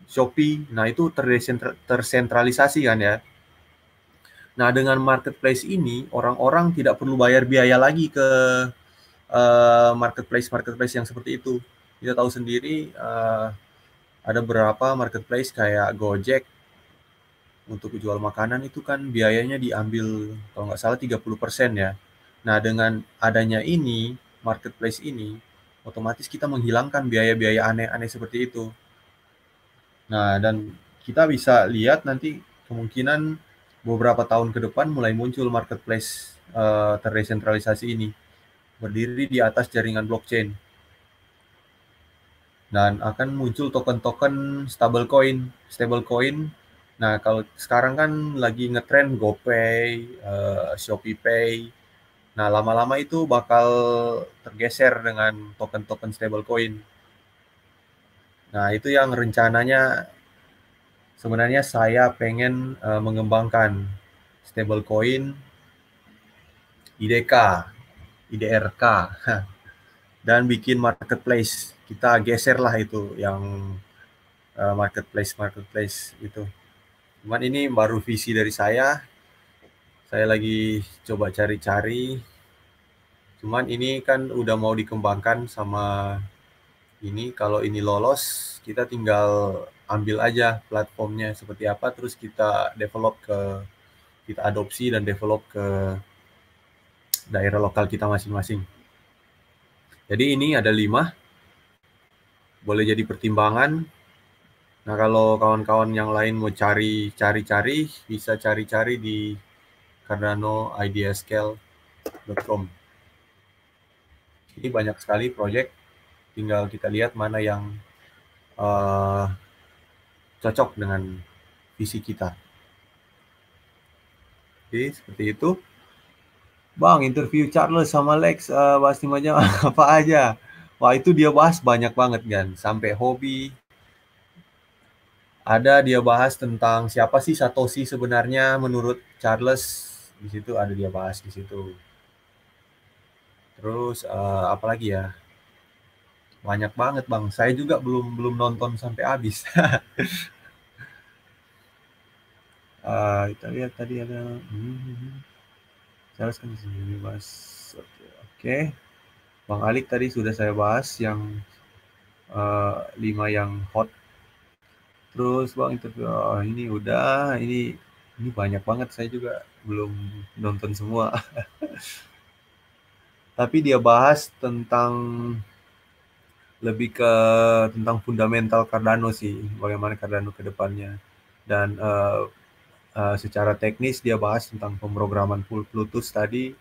Speaker 1: Shopee. Nah, itu tersentralisasi kan ya. Nah, dengan marketplace ini, orang-orang tidak perlu bayar biaya lagi ke marketplace yang seperti itu. Kita tahu sendiri ada beberapa marketplace kayak Gojek untuk jual makanan itu kan biayanya diambil kalau nggak salah 30% ya. Nah, dengan adanya ini, marketplace ini, otomatis kita menghilangkan biaya-biaya aneh-aneh seperti itu. Nah, dan kita bisa lihat nanti kemungkinan beberapa tahun ke depan mulai muncul marketplace terdesentralisasi ini, berdiri di atas jaringan blockchain. Dan akan muncul token-token stablecoin. Nah, kalau sekarang kan lagi ngetrend GoPay, ShopeePay. Nah, lama-lama itu bakal tergeser dengan token-token stablecoin. Nah, itu yang rencananya sebenarnya saya pengen mengembangkan stablecoin IDRK dan bikin marketplace. Kita geser lah itu yang marketplace itu. Cuman ini baru visi dari saya. Saya lagi coba cari-cari. Cuman ini kan udah mau dikembangkan sama ini. Kalau ini lolos, kita tinggal ambil aja platformnya seperti apa, terus kita adopsi dan develop ke daerah lokal kita masing-masing. Jadi ini ada 5. Boleh jadi pertimbangan. Nah, kalau kawan-kawan yang lain mau cari-cari, bisa cari-cari di cardanoideascale.com. Ini banyak sekali proyek tinggal kita lihat mana yang cocok dengan visi kita. Oke, seperti itu. Bang, interview Charles sama Lex bahas 5 jam apa aja? Wah, itu dia bahas banyak banget kan, sampai hobi. Ada dia bahas tentang siapa sih Satoshi sebenarnya menurut Charles. Di situ ada dia bahas di situ. Terus apa lagi ya? Banyak banget, Bang. Saya juga belum nonton sampai habis. Kita lihat tadi ada Charles kan di sini bahas. Oke. Bang Alik tadi sudah saya bahas yang 5 yang hot. Terus Bang interview ini udah, ini banyak banget, saya juga belum nonton semua. Tapi dia bahas tentang lebih ke tentang fundamental Cardano sih, bagaimana Cardano ke depannya. Dan secara teknis dia bahas tentang pemrograman full Plutus tadi.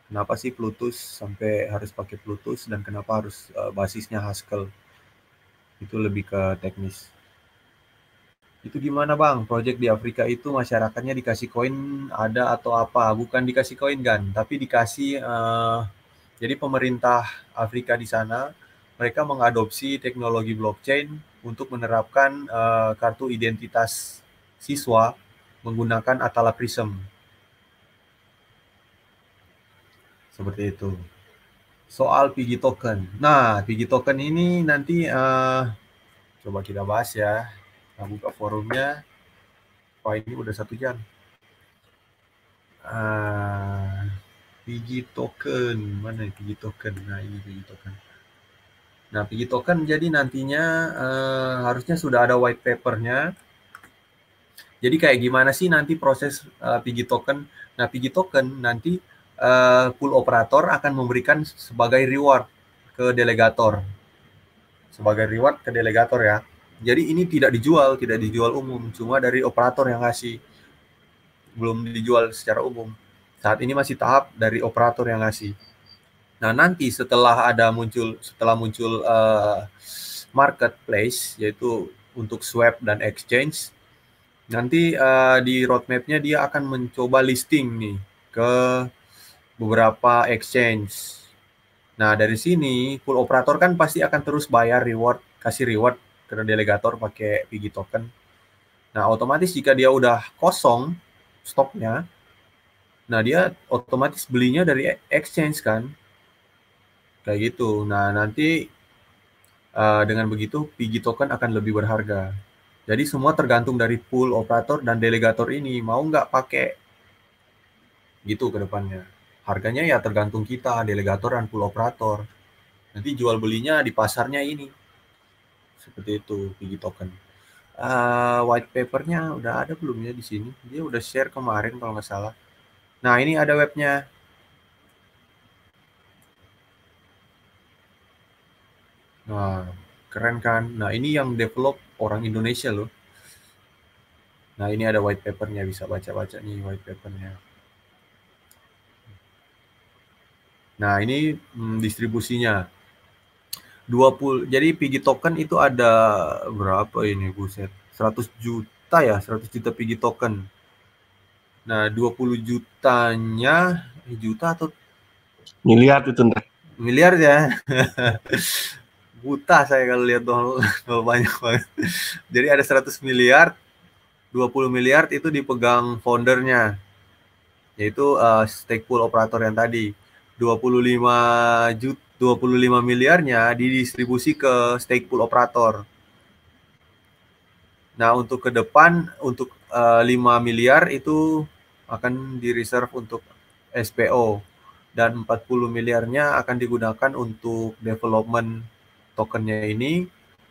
Speaker 1: Kenapa sih Plutus sampai harus pakai Plutus dan kenapa harus basisnya Haskell. Itu lebih ke teknis. Itu gimana Bang? Project di Afrika itu masyarakatnya dikasih koin ada atau apa? Bukan dikasih koin kan, tapi dikasih jadi pemerintah Afrika di sana mereka mengadopsi teknologi blockchain untuk menerapkan kartu identitas siswa menggunakan Atala Prism. Seperti itu. Soal Piggy Token. Nah, Piggy Token ini nanti coba kita bahas ya. Nah, buka forumnya. Wah, ini udah 1 jam. Piggy Token. Mana Piggy Token? Nah, ini Piggy Token. Nah, Piggy Token jadi nantinya harusnya sudah ada white papernya. Jadi kayak gimana sih nanti proses Piggy Token? Nah, Piggy Token nanti pool operator akan memberikan sebagai reward ke delegator. Sebagai reward ke delegator ya. Jadi ini tidak dijual umum, cuma dari operator yang ngasih. Belum dijual secara umum. Saat ini masih tahap dari operator yang ngasih. Nah, nanti setelah muncul marketplace, yaitu untuk swap dan exchange, nanti di roadmap-nya dia akan mencoba listing nih ke beberapa exchange. Nah, dari sini pool operator kan pasti akan terus kasih reward ke delegator pakai Piggy Token. Nah, otomatis jika dia udah kosong stoknya, nah dia otomatis belinya dari exchange kan. Kayak gitu. Nah, nanti dengan begitu Piggy Token akan lebih berharga. Jadi semua tergantung dari pool operator dan delegator ini mau nggak pakai gitu ke depannya. Harganya ya tergantung kita, delegator dan pool operator. Nanti jual belinya di pasarnya ini. Seperti itu Piggy Token. White papernya udah ada belum ya di sini? Dia udah share kemarin kalau nggak salah. Nah, ini ada webnya. Nah, keren kan? Nah, ini yang develop orang Indonesia loh. Nah, ini ada white papernya, bisa baca-baca nih white papernya. Nah, ini distribusinya. 20. Jadi Piggy Token itu ada berapa ini, buset? 100 juta ya, 100 juta Piggy Token. Nah, 20 jutanya juta atau
Speaker 3: Miliar itu ntar.
Speaker 1: miliar ya. Buta saya kalau lihat nol banyak banget. Jadi ada 100 miliar, 20 miliar itu dipegang foundernya, yaitu stake pool operator yang tadi. 25 miliarnya didistribusi ke stake pool operator. Nah, untuk ke depan, untuk 5 miliar itu akan di-reserve untuk SPO. Dan 40 miliarnya akan digunakan untuk development tokennya ini.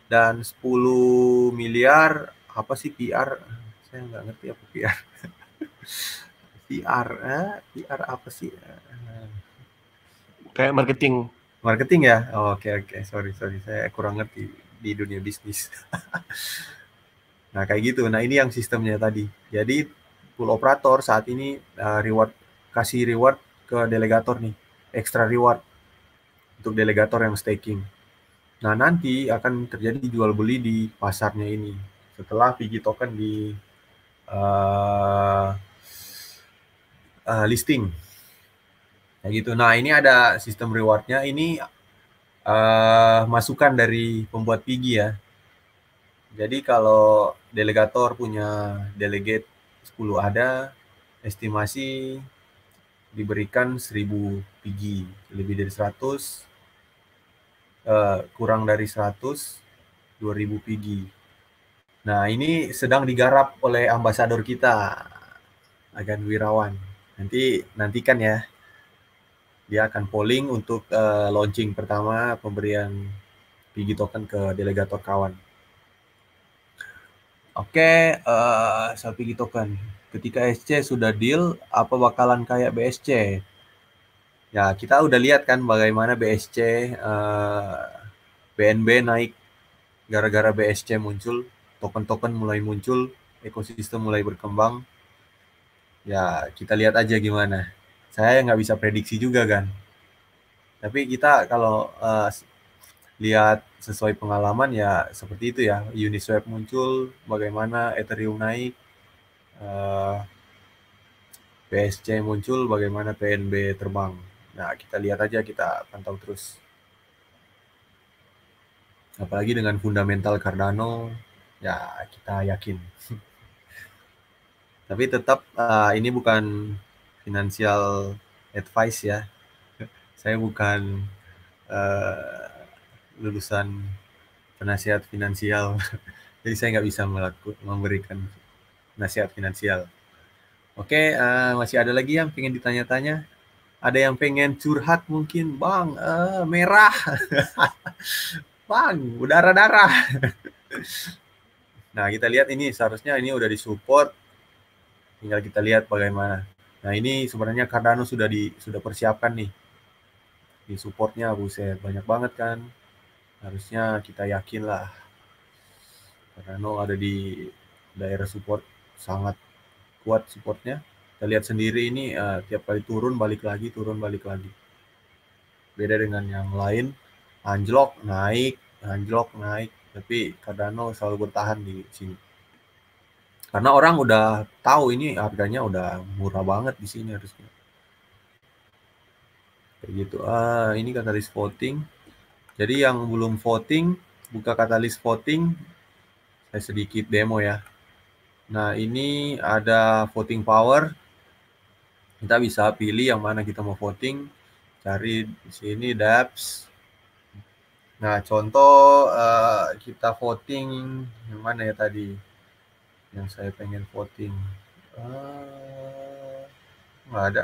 Speaker 1: Dan 10 miliar, apa sih PR? Saya nggak ngerti apa PR. PR apa sih?
Speaker 3: Kayak marketing.
Speaker 1: Marketing ya? Oh, oke. Sorry. Saya kurang ngerti di dunia bisnis. Nah, kayak gitu. Nah, ini yang sistemnya tadi. Jadi, pool operator saat ini kasih reward ke delegator nih. Extra reward untuk delegator yang staking. Nah, nanti akan terjadi jual beli di pasarnya ini setelah Piggy token di listing. Kayak gitu. Nah, ini ada sistem rewardnya. Ini masukan dari pembuat Piggy ya. Jadi kalau delegator punya delegate 10 ada, estimasi diberikan 1000 Piggy. Lebih dari 100, kurang dari 100, 2000 Piggy. Nah, ini sedang digarap oleh ambasador kita, Agan Wirawan. Nantikan ya. Dia akan polling untuk launching pertama pemberian Piggy token ke delegator kawan. Oke, soal Piggy token. Ketika SC sudah deal, apa bakalan kayak BSC? Ya, kita udah lihat kan bagaimana BSC, BNB naik gara-gara BSC muncul, token-token mulai muncul, ekosistem mulai berkembang. Ya, kita lihat aja gimana. Saya nggak bisa prediksi juga kan. Tapi kita kalau lihat sesuai pengalaman ya seperti itu ya. Uniswap muncul, bagaimana Ethereum naik, BSC muncul, bagaimana PNB terbang. Nah, kita lihat aja, kita pantau terus. Apalagi dengan fundamental Cardano, ya kita yakin. Tapi tetap ini bukan financial advice ya. Saya bukan lulusan penasihat finansial. Jadi saya nggak bisa memberikan nasihat finansial. Oke, masih ada lagi yang pengen ditanya-tanya? Ada yang pengen curhat mungkin, Bang, merah. Bang, berdarah-darah. Nah, kita lihat ini seharusnya ini udah disupport. Tinggal kita lihat bagaimana. Nah, ini sebenarnya Cardano sudah persiapkan nih. Di supportnya, buset, banyak banget kan. Harusnya kita yakin lah. Cardano ada di daerah support, sangat kuat supportnya. Kita lihat sendiri ini tiap kali turun balik lagi. Beda dengan yang lain, anjlok naik, tapi Cardano selalu bertahan di sini. Karena orang udah tahu ini harganya udah murah banget di sini harusnya. Kayak gitu. Ini katalis voting. Jadi yang belum voting, buka katalis voting. Saya sedikit demo ya. Nah, ini ada voting power. Kita bisa pilih yang mana kita mau voting. Cari di sini dApps. Nah, contoh kita voting yang mana ya tadi? Yang saya pengen voting. Nggak ada.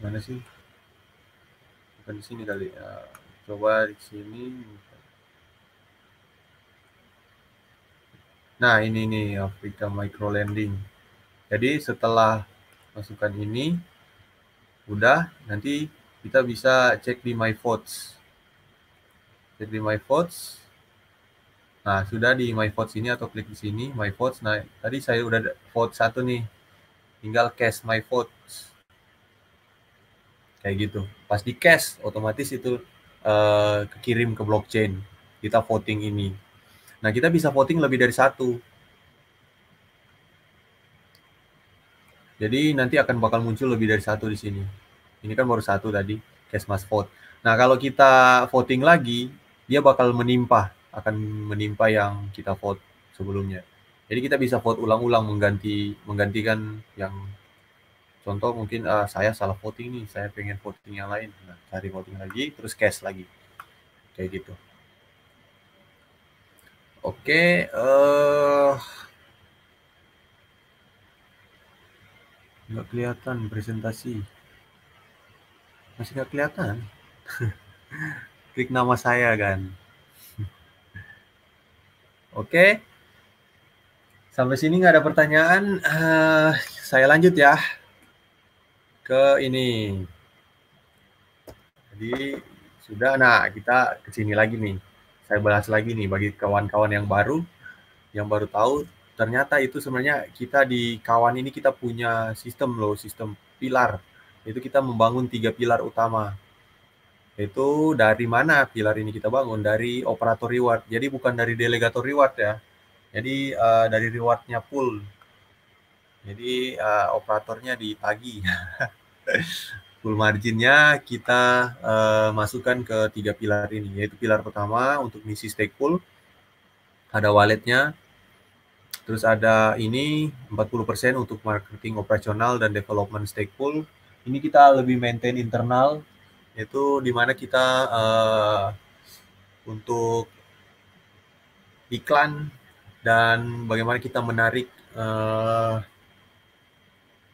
Speaker 1: Mana sih? Bukan di sini kali. Coba di sini. Nah, ini nih Afrika Micro Lending. Jadi setelah masukkan ini, udah nanti kita bisa cek di My Votes. Cek di My Votes. Nah, sudah di My Votes ini atau klik di sini My Votes. Nah, tadi saya udah vote 1 nih. Tinggal cash My Votes. Kayak gitu. Pas di cash, otomatis itu kekirim ke blockchain. Kita voting ini. Nah, kita bisa voting lebih dari 1. Jadi nanti akan bakal muncul lebih dari 1 di sini. Ini kan baru 1 tadi, cash must vote. Nah, kalau kita voting lagi, dia bakal akan menimpa yang kita vote sebelumnya. Jadi kita bisa vote ulang-ulang menggantikan yang contoh mungkin saya salah voting nih, saya pengen voting yang lain. Nah, cari voting lagi, terus cash lagi. Kayak gitu. Oke, nggak kelihatan presentasi. Masih nggak kelihatan. Klik nama saya kan. Oke. Sampai sini nggak ada pertanyaan. Saya lanjut ya ke ini. Jadi sudah. Nah, kita ke sini lagi nih. Saya bahas lagi nih bagi kawan-kawan yang baru tahu. Ternyata itu sebenarnya kita di kawan ini kita punya sistem pilar. Itu kita membangun 3 pilar utama. Itu dari mana pilar ini kita bangun? Dari operator reward. Jadi bukan dari delegator reward ya. Jadi dari rewardnya pool. Jadi operatornya ditagih. Pool marginnya kita masukkan ke 3 pilar ini. Yaitu pilar pertama untuk misi stake pool. Ada walletnya. Terus ada ini 40% untuk marketing operasional dan development stake pool. Ini kita lebih maintain internal, yaitu di mana kita untuk iklan dan bagaimana kita menarik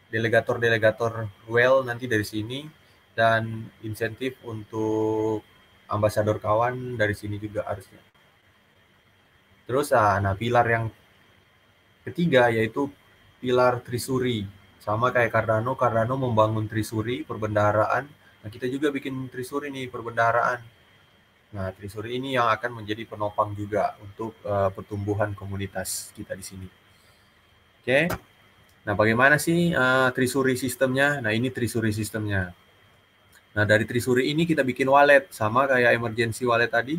Speaker 1: delegator-delegator well nanti dari sini, dan insentif untuk ambasador kawan dari sini juga harusnya. Terus nah pilar yang ketiga yaitu pilar Trisuri. Sama kayak Cardano membangun Trisuri perbendaharaan. Nah, kita juga bikin Trisuri nih perbendaharaan. Nah, Trisuri ini yang akan menjadi penopang juga untuk pertumbuhan komunitas kita di sini. Oke. Nah, bagaimana sih Trisuri sistemnya? Nah, ini Trisuri sistemnya. Nah, dari Trisuri ini kita bikin wallet sama kayak emergency wallet tadi.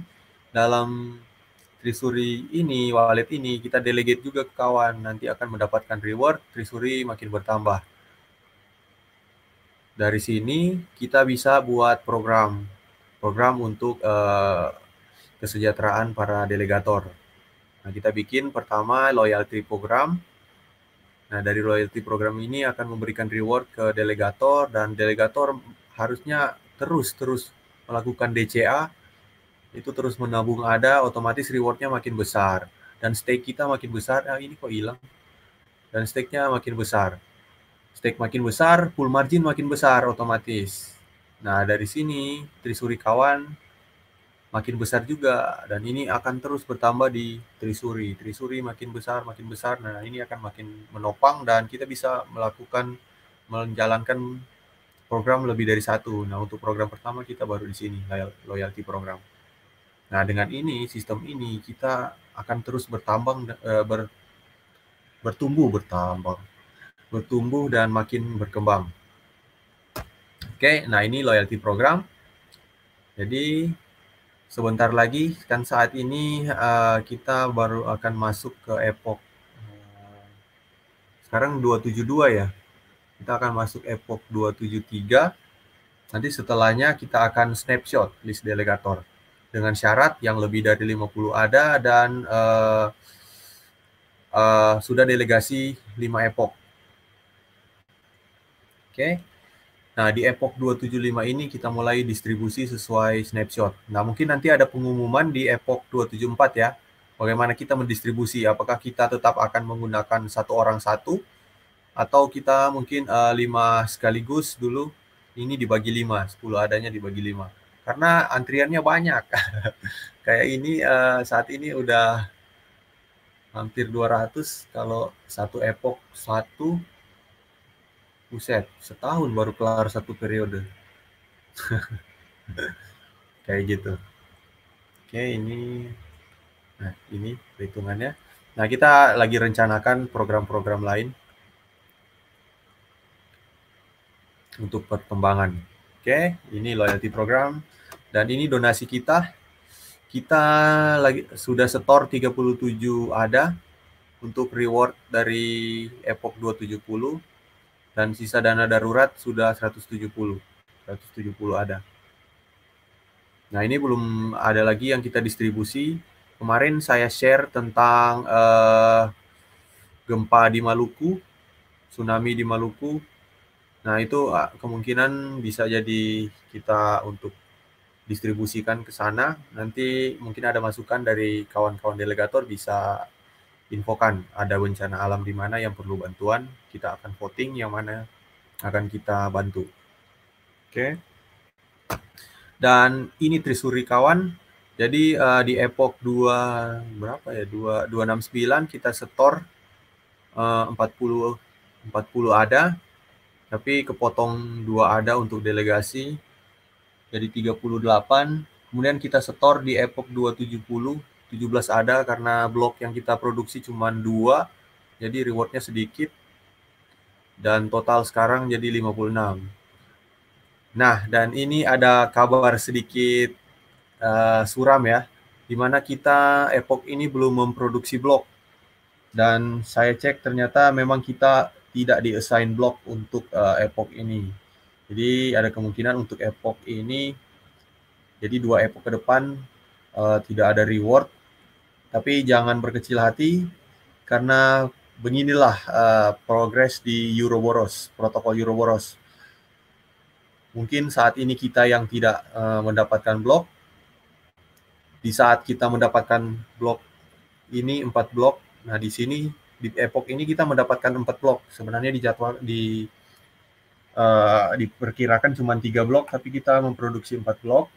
Speaker 1: Dalam Trisuri ini, wallet ini, kita delegate juga ke kawan. Nanti akan mendapatkan reward, Trisuri makin bertambah. Dari sini, kita bisa buat program untuk kesejahteraan para delegator. Nah, kita bikin pertama loyalty program. Nah, dari loyalty program ini akan memberikan reward ke delegator, dan delegator harusnya terus melakukan DCA, itu terus menabung ada, otomatis rewardnya makin besar. Dan stake kita makin besar, ini kok hilang. Dan stake-nya makin besar. Stake makin besar, pool margin makin besar otomatis. Nah, dari sini, Trisuri kawan makin besar juga. Dan ini akan terus bertambah di Trisuri. Trisuri makin besar. Nah, ini akan makin menopang, dan kita bisa menjalankan program lebih dari satu. Nah, untuk program pertama kita baru di sini, loyalty program. Nah, dengan ini, sistem ini, kita akan terus bertumbuh dan makin berkembang. Oke, nah ini loyalty program. Jadi, sebentar lagi, kan saat ini kita baru akan masuk ke epoch. Sekarang 272 ya. Kita akan masuk epoch 273. Nanti setelahnya kita akan snapshot list delegator. Dengan syarat yang lebih dari 50 ada, dan sudah delegasi 5 epoch. Oke. Nah, di epoch 275 ini kita mulai distribusi sesuai snapshot. Nah, mungkin nanti ada pengumuman di epoch 274 ya. Bagaimana kita mendistribusi, apakah kita tetap akan menggunakan satu orang satu, atau kita mungkin 5 sekaligus dulu, ini dibagi 5, 10 adanya dibagi 5. Karena antriannya banyak. Kayak ini saat ini udah hampir 200, kalau satu epoch satu, buset, setahun baru kelar satu periode. Kayak gitu. Oke, ini perhitungannya. Nah, kita lagi rencanakan program-program lain untuk perkembangan. Oke, ini loyalty program. Dan ini donasi kita. Kita sudah setor 37 ADA untuk reward dari epoch 270. Dan sisa dana darurat sudah 170 ADA. Nah, ini belum ada lagi yang kita distribusi. Kemarin saya share tentang gempa di Maluku, tsunami di Maluku. Nah, itu kemungkinan bisa jadi kita untuk distribusikan ke sana. Nanti mungkin ada masukan dari kawan-kawan delegator, bisa infokan ada bencana alam di mana yang perlu bantuan. Kita akan voting yang mana akan kita bantu. Oke. Dan ini Trisuri kawan. Jadi di epoch 269 kita setor 40 ADA, tapi kepotong 2 ADA untuk delegasi, jadi 38. Kemudian kita setor di epoch 270 17 ADA karena blok yang kita produksi cuma 2, jadi rewardnya sedikit, dan total sekarang jadi 56. Nah, dan ini ada kabar sedikit suram ya, di mana kita Epoch ini belum memproduksi blok. Dan saya cek ternyata memang kita tidak di-assign blok untuk Epoch ini. Jadi ada kemungkinan untuk Epoch ini, jadi 2 Epoch ke depan tidak ada reward. Tapi jangan berkecil hati, karena beginilah progres di Ouroboros, protokol Ouroboros. Mungkin saat ini kita yang tidak mendapatkan blok, di saat kita mendapatkan blok ini 4 blok, nah di sini di Epoch ini kita mendapatkan 4 blok. Sebenarnya di jadwal diperkirakan cuma 3 blok, tapi kita memproduksi 4 blok.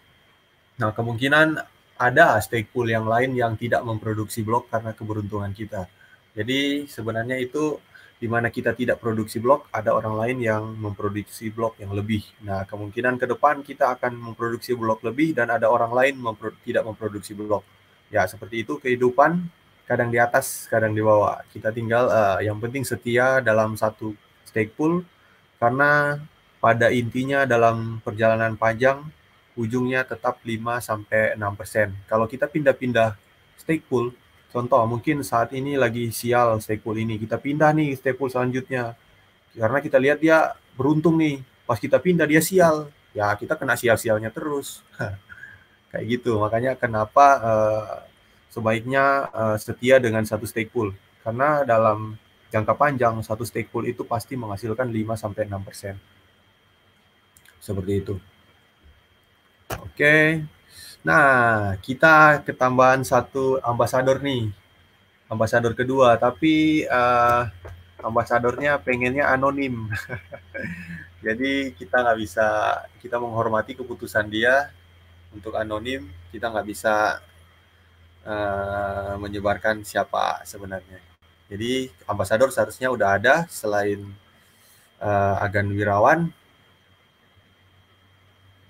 Speaker 1: Nah, kemungkinan ada stake pool yang lain yang tidak memproduksi blok karena keberuntungan kita. Jadi sebenarnya itu di mana kita tidak produksi blok, ada orang lain yang memproduksi blok yang lebih. Nah, kemungkinan ke depan kita akan memproduksi blok lebih dan ada orang lain tidak memproduksi blok. Ya, seperti itu kehidupan, kadang di atas, kadang di bawah. Kita tinggal yang penting setia dalam satu stake pool, karena pada intinya dalam perjalanan panjang, ujungnya tetap 5-6%. Kalau kita pindah-pindah stake pool, contoh mungkin saat ini lagi sial stake pool ini, kita pindah nih stake pool selanjutnya. Karena kita lihat dia beruntung nih, pas kita pindah dia sial. Ya kita kena sial-sialnya terus. Kayak gitu, makanya kenapa sebaiknya setia dengan satu stake pool. Karena dalam jangka panjang, satu stake pool itu pasti menghasilkan 5-6%. Seperti itu. Oke. Nah, kita ketambahan satu ambasador nih. Ambasador kedua, tapi ambasadornya pengennya anonim. Jadi kita nggak bisa, kita menghormati keputusan dia untuk anonim, kita nggak bisa menyebarkan siapa sebenarnya. Jadi ambasador seharusnya udah ada selain Agan Wirawan,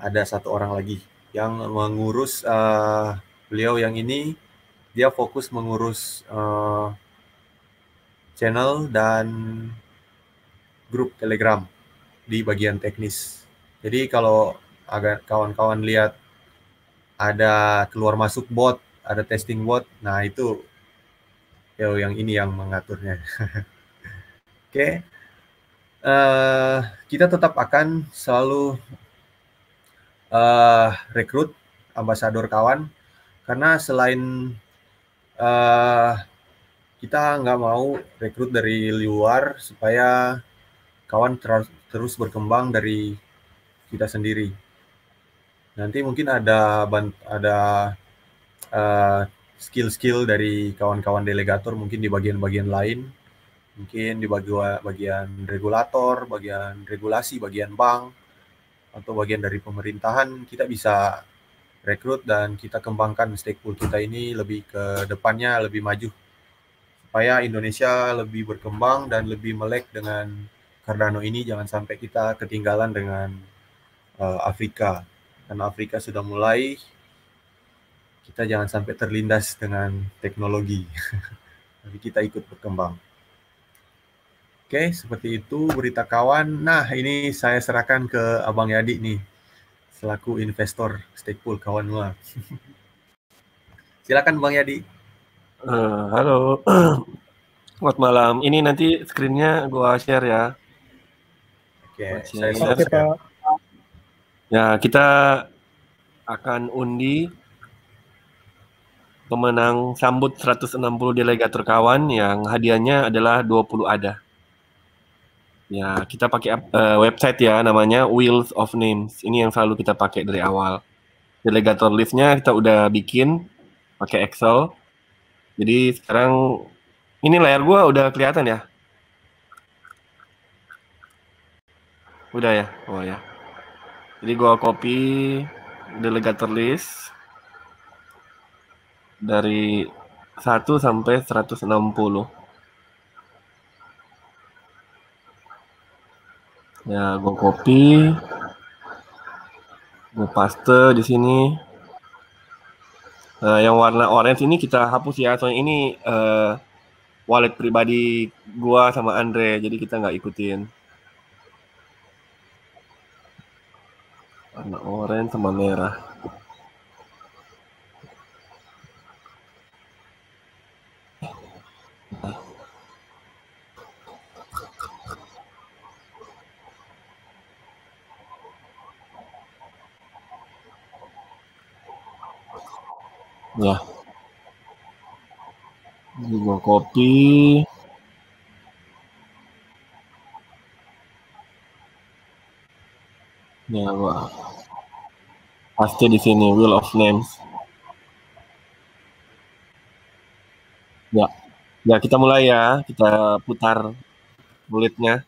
Speaker 1: ada satu orang lagi yang mengurus beliau yang ini, dia fokus mengurus channel dan grup Telegram di bagian teknis. Jadi kalau agak kawan-kawan lihat ada keluar masuk bot, ada testing bot, nah itu yang ini yang mengaturnya. Oke. Kita tetap akan selalu rekrut ambasador kawan, karena selain kita nggak mau rekrut dari luar supaya kawan terus berkembang dari kita sendiri. Nanti mungkin ada skill-skill dari kawan-kawan delegator mungkin di bagian-bagian lain, mungkin di bagian regulator, bagian regulasi, bagian bank, atau bagian dari pemerintahan. Kita bisa rekrut dan kita kembangkan stake pool kita ini lebih ke depannya, lebih maju, supaya Indonesia lebih berkembang dan lebih melek dengan Cardano ini. Jangan sampai kita ketinggalan dengan Afrika, karena Afrika sudah mulai, kita jangan sampai terlindas dengan teknologi, tapi kita ikut berkembang. Oke, seperti itu berita kawan. Nah, ini saya serahkan ke Abang Yadi nih, selaku investor stake pool kawan semua. Silakan Bang Yadi.
Speaker 3: Halo, selamat malam. Ini nanti screen-nya gua share ya.
Speaker 1: Oke,
Speaker 3: Saya
Speaker 1: saya
Speaker 4: Oke, Pak.
Speaker 3: Ya, kita akan undi pemenang sambut 160 delegator kawan yang hadiahnya adalah 20 ADA. Ya, kita pakai website ya, namanya Wheels of Names. Ini yang selalu kita pakai dari awal. Delegator list-nya kita udah bikin pakai Excel. Jadi sekarang ini layar gua udah kelihatan ya? Udah ya? Oh ya. Jadi gua copy delegator list dari 1 sampai 160. Ya, gua copy, gua paste di sini. Yang warna orange ini kita hapus ya, soalnya ini wallet pribadi gua sama Andre, jadi kita nggak ikutin. Warna oranye sama merah. Ya, juga kopi. Ya, gua pasti di sini Wheel of Names. Ya, ya kita mulai ya. Kita putar bulletnya.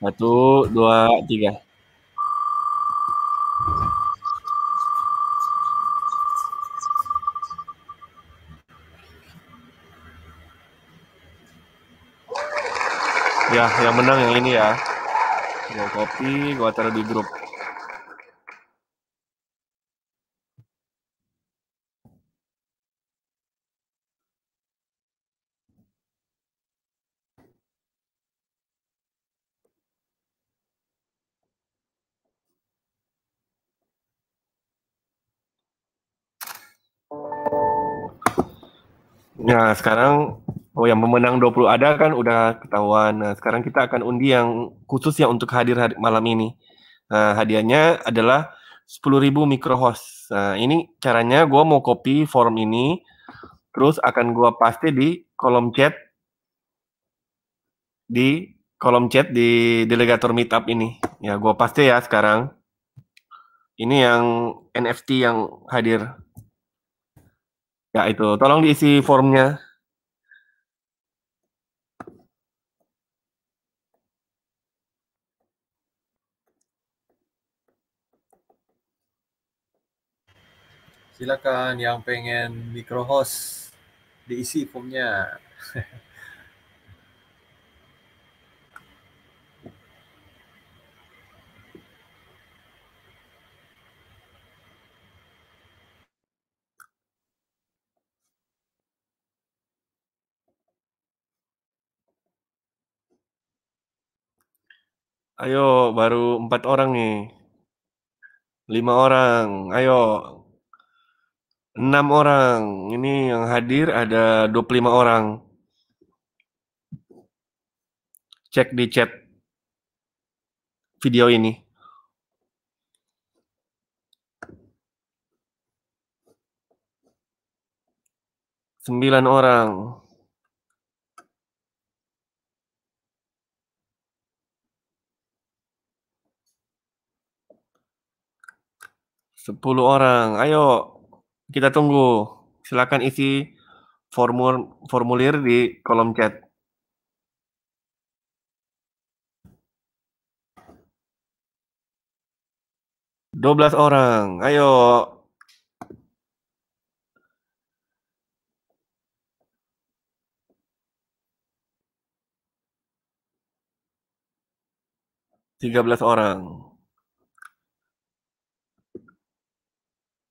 Speaker 3: 1, 2, 3. Ya, yang menang yang ini ya. Gua copy, gua taruh di grup. Nah, sekarang yang pemenang 20 ada kan udah ketahuan. Nah, sekarang kita akan undi yang khusus ya untuk hadir malam ini. Nah, hadiahnya adalah 10.000 microhost. Nah, ini caranya gue mau copy form ini, terus akan gue paste di kolom chat di delegator meetup ini. Ya, gue paste ya sekarang. Ini yang NFT yang hadir. Ya, itu. Tolong diisi formnya.
Speaker 1: Silakan yang pengen microhost diisi formnya.
Speaker 3: Ayo, baru 4 orang nih. 5 orang. Ayo. 6 orang. Ini yang hadir ada 25 orang. Cek di chat video ini. 9 orang. 10 orang. Ayo, kita tunggu. Silakan isi formulir di kolom chat. 12 orang. Ayo. Tiga belas orang.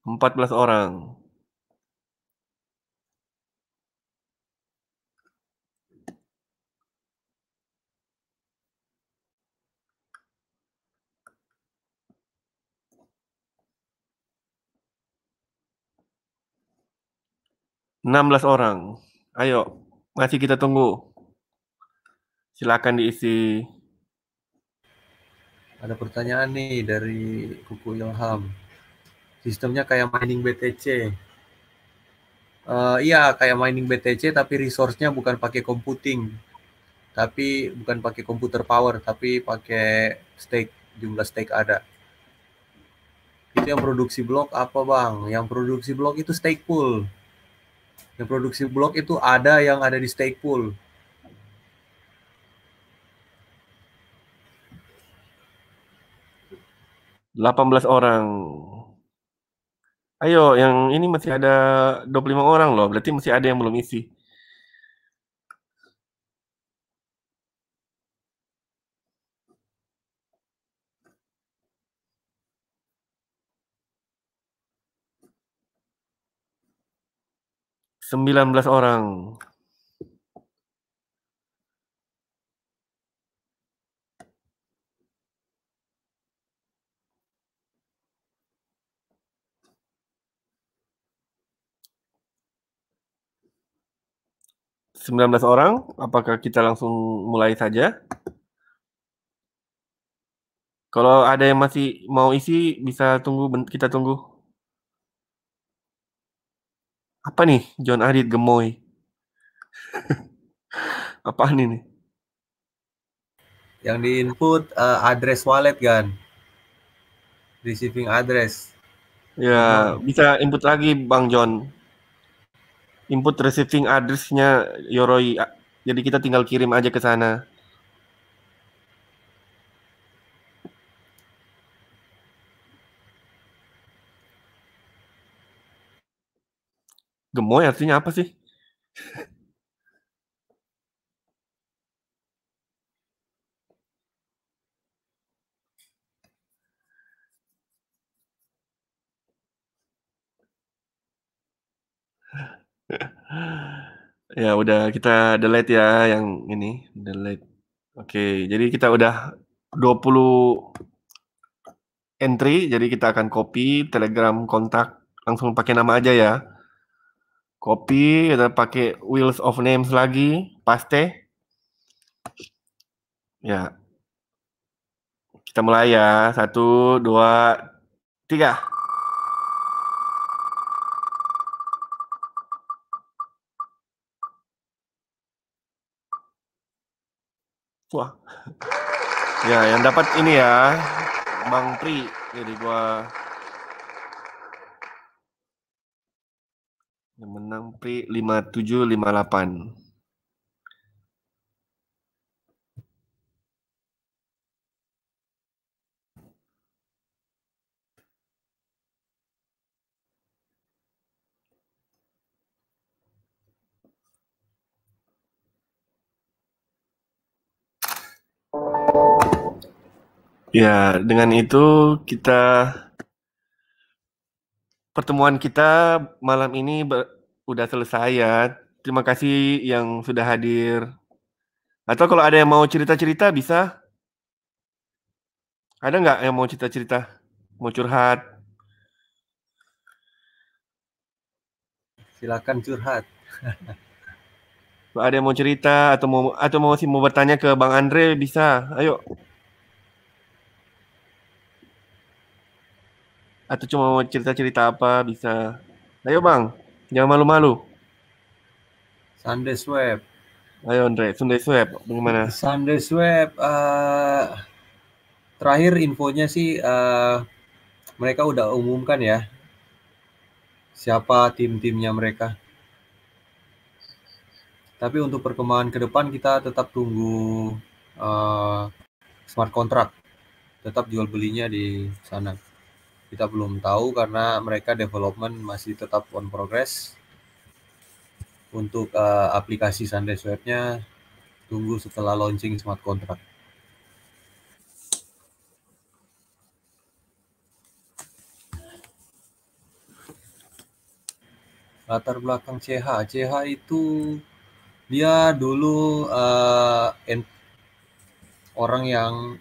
Speaker 3: 14 orang. 16 orang. Ayo, masih kita tunggu. Silakan diisi.
Speaker 1: Ada pertanyaan nih dari Kuku Ilham. Sistemnya kayak mining BTC. Iya, kayak mining BTC tapi resource-nya bukan pakai computing. Tapi bukan pakai komputer power, tapi pakai stake, jumlah stake ada. Itu yang produksi blok apa, Bang? Yang produksi blok itu stake pool. Yang produksi blok itu ada yang ada di stake pool.
Speaker 3: 18 orang. Ayo, yang ini masih ada 25 orang loh. Berarti masih ada yang belum isi. 19 orang. 19 orang. Apakah kita langsung mulai saja? Kalau ada yang masih mau isi, bisa tunggu, kita tunggu. Apa nih, John Adit gemoy? Apaan ini?
Speaker 1: Yang di input address wallet kan, receiving address.
Speaker 3: Ya, bisa input lagi Bang John. Input receiving address-nya Yoroi. Jadi kita tinggal kirim aja ke sana. Gemoy artinya apa sih? Ya udah kita delete ya yang ini, delete. Oke, jadi kita udah 20 entry, jadi kita akan copy Telegram kontak, langsung pakai nama aja ya. Copy, kita pakai wheels of names lagi, paste. Ya. Kita mulai ya. 1, 2, 3. Wah. Ya, yang dapat ini ya, Bang Pri. Jadi gua yang menang Pri 5758. Ya, dengan itu kita pertemuan kita malam ini udah selesai ya. Terima kasih yang sudah hadir. Atau kalau ada yang mau cerita-cerita bisa? Ada nggak yang mau cerita-cerita? Mau curhat?
Speaker 1: Silakan curhat.
Speaker 3: Kalau ada yang mau cerita atau mau bertanya ke Bang Andre bisa. Ayo. Atau cuma mau cerita-cerita apa bisa. Ayo Bang, jangan malu-malu.
Speaker 1: Sunday Swap.
Speaker 3: Ayo Andre, Sunday Swap, bagaimana?
Speaker 1: Sunday Swap, terakhir infonya sih mereka udah umumkan ya siapa tim-timnya mereka. Tapi untuk perkembangan ke depan kita tetap tunggu smart contract, tetap jual belinya di sana. Kita belum tahu karena mereka development masih tetap on progress. Untuk aplikasi Sunday Swap-nya tunggu setelah launching smart contract. Latar belakang CH itu dia dulu orang yang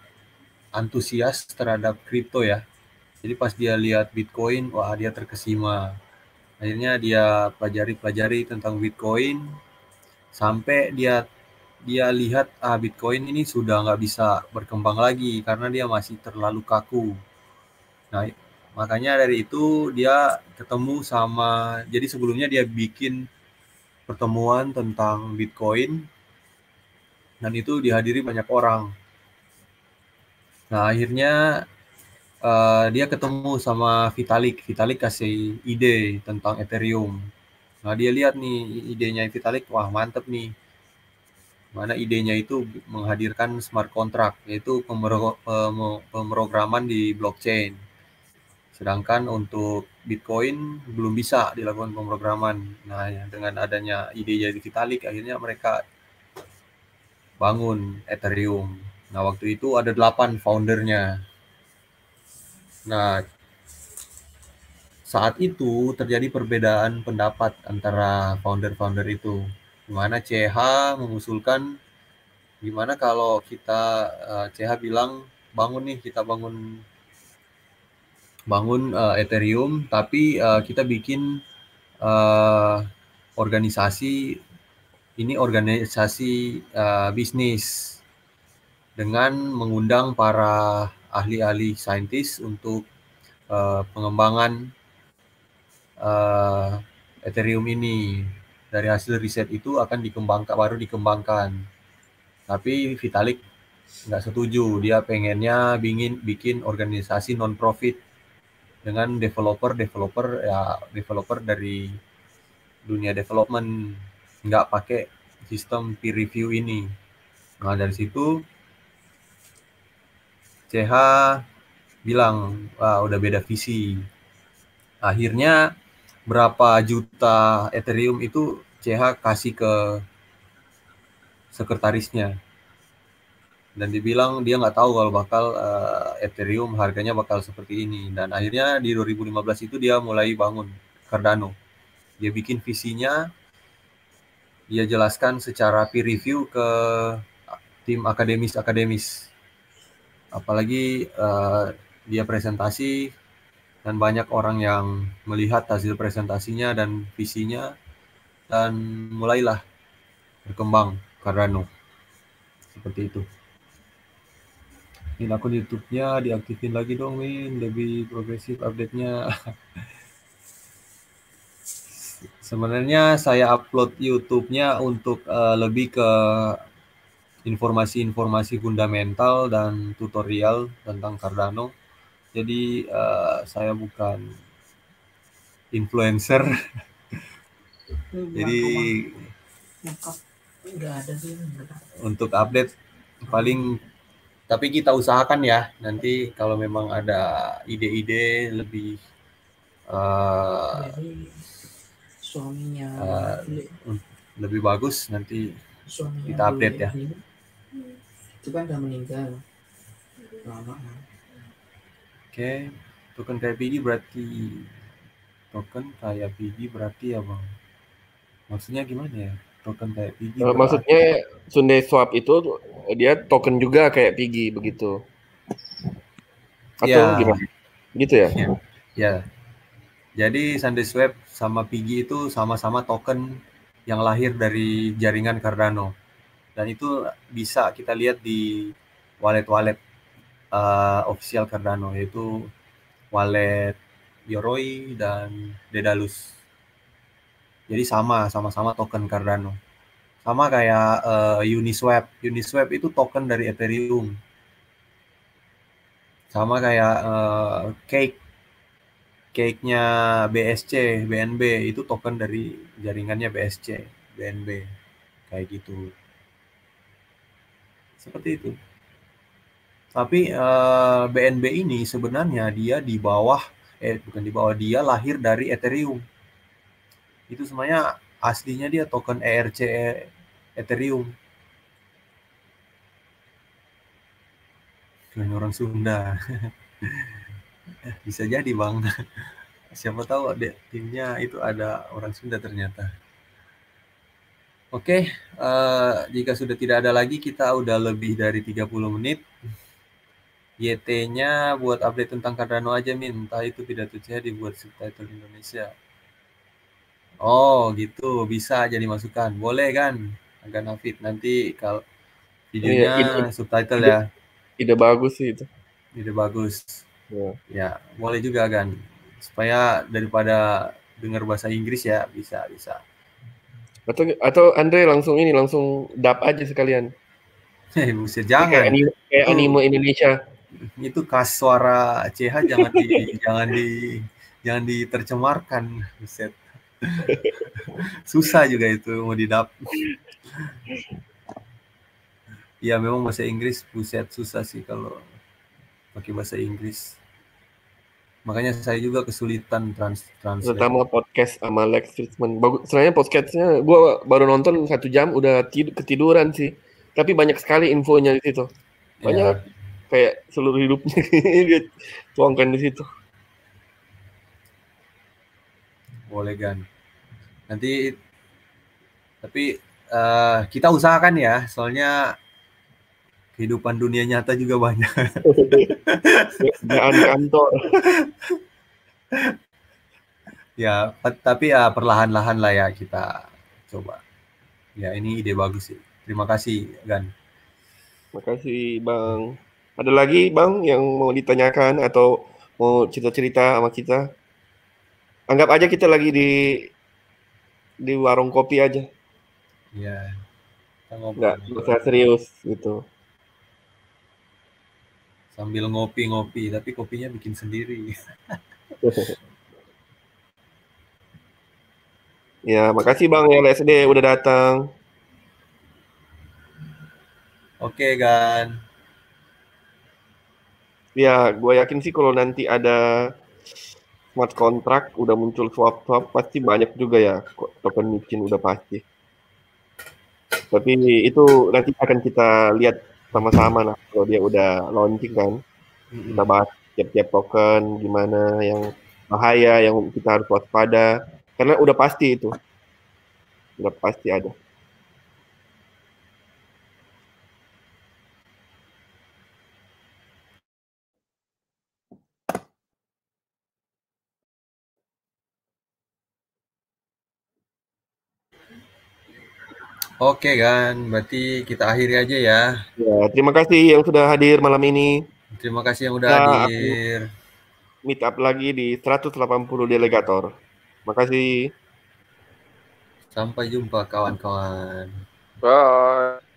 Speaker 1: antusias terhadap kripto ya. Jadi pas dia lihat Bitcoin, wah dia terkesima. Akhirnya dia pelajari tentang Bitcoin sampai dia lihat Bitcoin ini sudah nggak bisa berkembang lagi karena dia masih terlalu kaku. Nah, makanya dari itu dia ketemu sama, jadi sebelumnya dia bikin pertemuan tentang Bitcoin dan itu dihadiri banyak orang. Nah, akhirnya dia ketemu sama Vitalik. Vitalik kasih ide tentang Ethereum. Nah, dia lihat nih idenya Vitalik, wah mantep nih. Mana idenya itu menghadirkan smart contract, yaitu pemrograman di blockchain. Sedangkan untuk Bitcoin belum bisa dilakukan pemrograman. Nah, dengan adanya ide dari Vitalik, akhirnya mereka bangun Ethereum. Nah, waktu itu ada 8 foundernya. Nah, saat itu terjadi perbedaan pendapat antara founder-founder itu. Dimana CH mengusulkan gimana kalau kita CH bilang bangun nih, kita bangun Ethereum, tapi kita bikin organisasi ini organisasi bisnis dengan mengundang para ahli-ahli saintis untuk pengembangan Ethereum ini. Dari hasil riset itu akan baru dikembangkan. Tapi Vitalik nggak setuju, dia pengennya bikin organisasi non-profit dengan developer dari dunia development, nggak pakai sistem peer review ini. Nah dari situ CH bilang udah beda visi. Akhirnya berapa juta Ethereum itu CH kasih ke sekretarisnya, dan dibilang dia nggak tahu kalau bakal Ethereum harganya bakal seperti ini. Dan akhirnya di 2015 itu dia mulai bangun Cardano. Dia bikin visinya, dia jelaskan secara peer review ke tim akademis. Apalagi dia presentasi dan banyak orang yang melihat hasil presentasinya dan visinya, dan mulailah berkembang Cardano seperti itu. Ini akun YouTube-nya diaktifin lagi dong, Min, lebih progresif update-nya. Sebenarnya saya upload YouTube-nya untuk lebih ke informasi-informasi fundamental dan tutorial tentang Cardano. Jadi saya bukan influencer. Jadi untuk update paling, tapi kita usahakan ya, nanti kalau memang ada ide-ide lebih lebih bagus, nanti kita update ya.
Speaker 5: Itu kan udah meninggal lama.
Speaker 1: Oke, token kayak PG berarti ya bang? Maksudnya gimana ya? Token kayak PG
Speaker 3: maksudnya SundaeSwap itu dia token juga kayak Piggy begitu? Atau
Speaker 1: ya,
Speaker 3: gimana? Gitu ya?
Speaker 1: Ya. Jadi SundaeSwap sama Piggy itu sama-sama token yang lahir dari jaringan Cardano. Dan itu bisa kita lihat di wallet-wallet official Cardano, yaitu wallet Yoroi dan Daedalus. Jadi sama-sama token Cardano. Sama kayak Uniswap. Uniswap itu token dari Ethereum. Sama kayak Cake-nya BSC, BNB itu token dari jaringannya BSC, BNB. Kayak gitu. Seperti itu. Tapi BNB ini sebenarnya dia dia lahir dari Ethereum. Itu semuanya aslinya dia token ERC Ethereum. Keren orang Sunda. Bisa jadi bang. Siapa tahu timnya itu ada orang Sunda ternyata. Oke, jika sudah tidak ada lagi, kita udah lebih dari 30 menit. YT-nya buat update tentang Cardano aja, Min. Entah itu pidato CH dibuat subtitle Indonesia. Oh, gitu. Bisa jadi masukan. Boleh kan? Agak Nafid. Nanti kalau videonya subtitle ya.
Speaker 3: Ide bagus sih itu.
Speaker 1: Ide bagus. Ya, boleh juga kan. Supaya daripada dengar bahasa Inggris ya, bisa.
Speaker 3: Atau Andre langsung dub aja sekalian.
Speaker 1: Buset, jangan.
Speaker 3: Kayak anime Indonesia.
Speaker 1: Itu khas suara CH jangan ditercemarkan, buset. Susah juga itu mau didap. Ya memang bahasa Inggris buset susah sih kalau pakai bahasa Inggris. Makanya saya juga kesulitan translate.
Speaker 3: Terutama podcast sama Lex Friedman. Bagus. Sebenarnya podcastnya gue baru nonton 1 jam udah ketiduran sih. Tapi banyak sekali infonya di situ. Banyak. Kayak seluruh hidupnya dia tuangkan di situ.
Speaker 1: Boleh kan. Nanti tapi kita usahakan ya, soalnya kehidupan dunia nyata juga banyak.
Speaker 3: Jangan kantor.
Speaker 1: Ya, tapi ya perlahan-lahan lah ya kita coba Ya, ini ide bagus sih. Terima kasih, Gan.
Speaker 3: Makasih Bang. Ada lagi Bang yang mau ditanyakan atau mau cerita-cerita sama kita? Anggap aja kita lagi di warung kopi aja.
Speaker 1: Ya, kita
Speaker 3: Nggak
Speaker 1: ngobrol-ngobrol
Speaker 3: usah serius gitu.
Speaker 1: sambil ngopi-ngopi, tapi kopinya bikin sendiri.
Speaker 3: Ya, makasih Bang LSD udah datang.
Speaker 1: Oke, Gan.
Speaker 3: Ya, gue yakin sih kalau nanti ada smart contract udah muncul swap-swap pasti banyak juga ya token micin udah pasti. Tapi itu nanti akan kita lihat sama-sama lah kalau dia udah launching kan. Kita bahas tiap-tiap token gimana yang bahaya, yang kita harus waspada. Karena udah pasti itu. Udah pasti ada.
Speaker 1: Oke, Gan. Berarti kita akhiri aja ya.
Speaker 3: Ya, terima kasih yang sudah hadir malam ini.
Speaker 1: Terima kasih yang udah
Speaker 3: Kita akan
Speaker 1: hadir.
Speaker 3: meet up lagi di 180 Delegator. Makasih.
Speaker 1: Sampai jumpa kawan-kawan.
Speaker 3: Bye.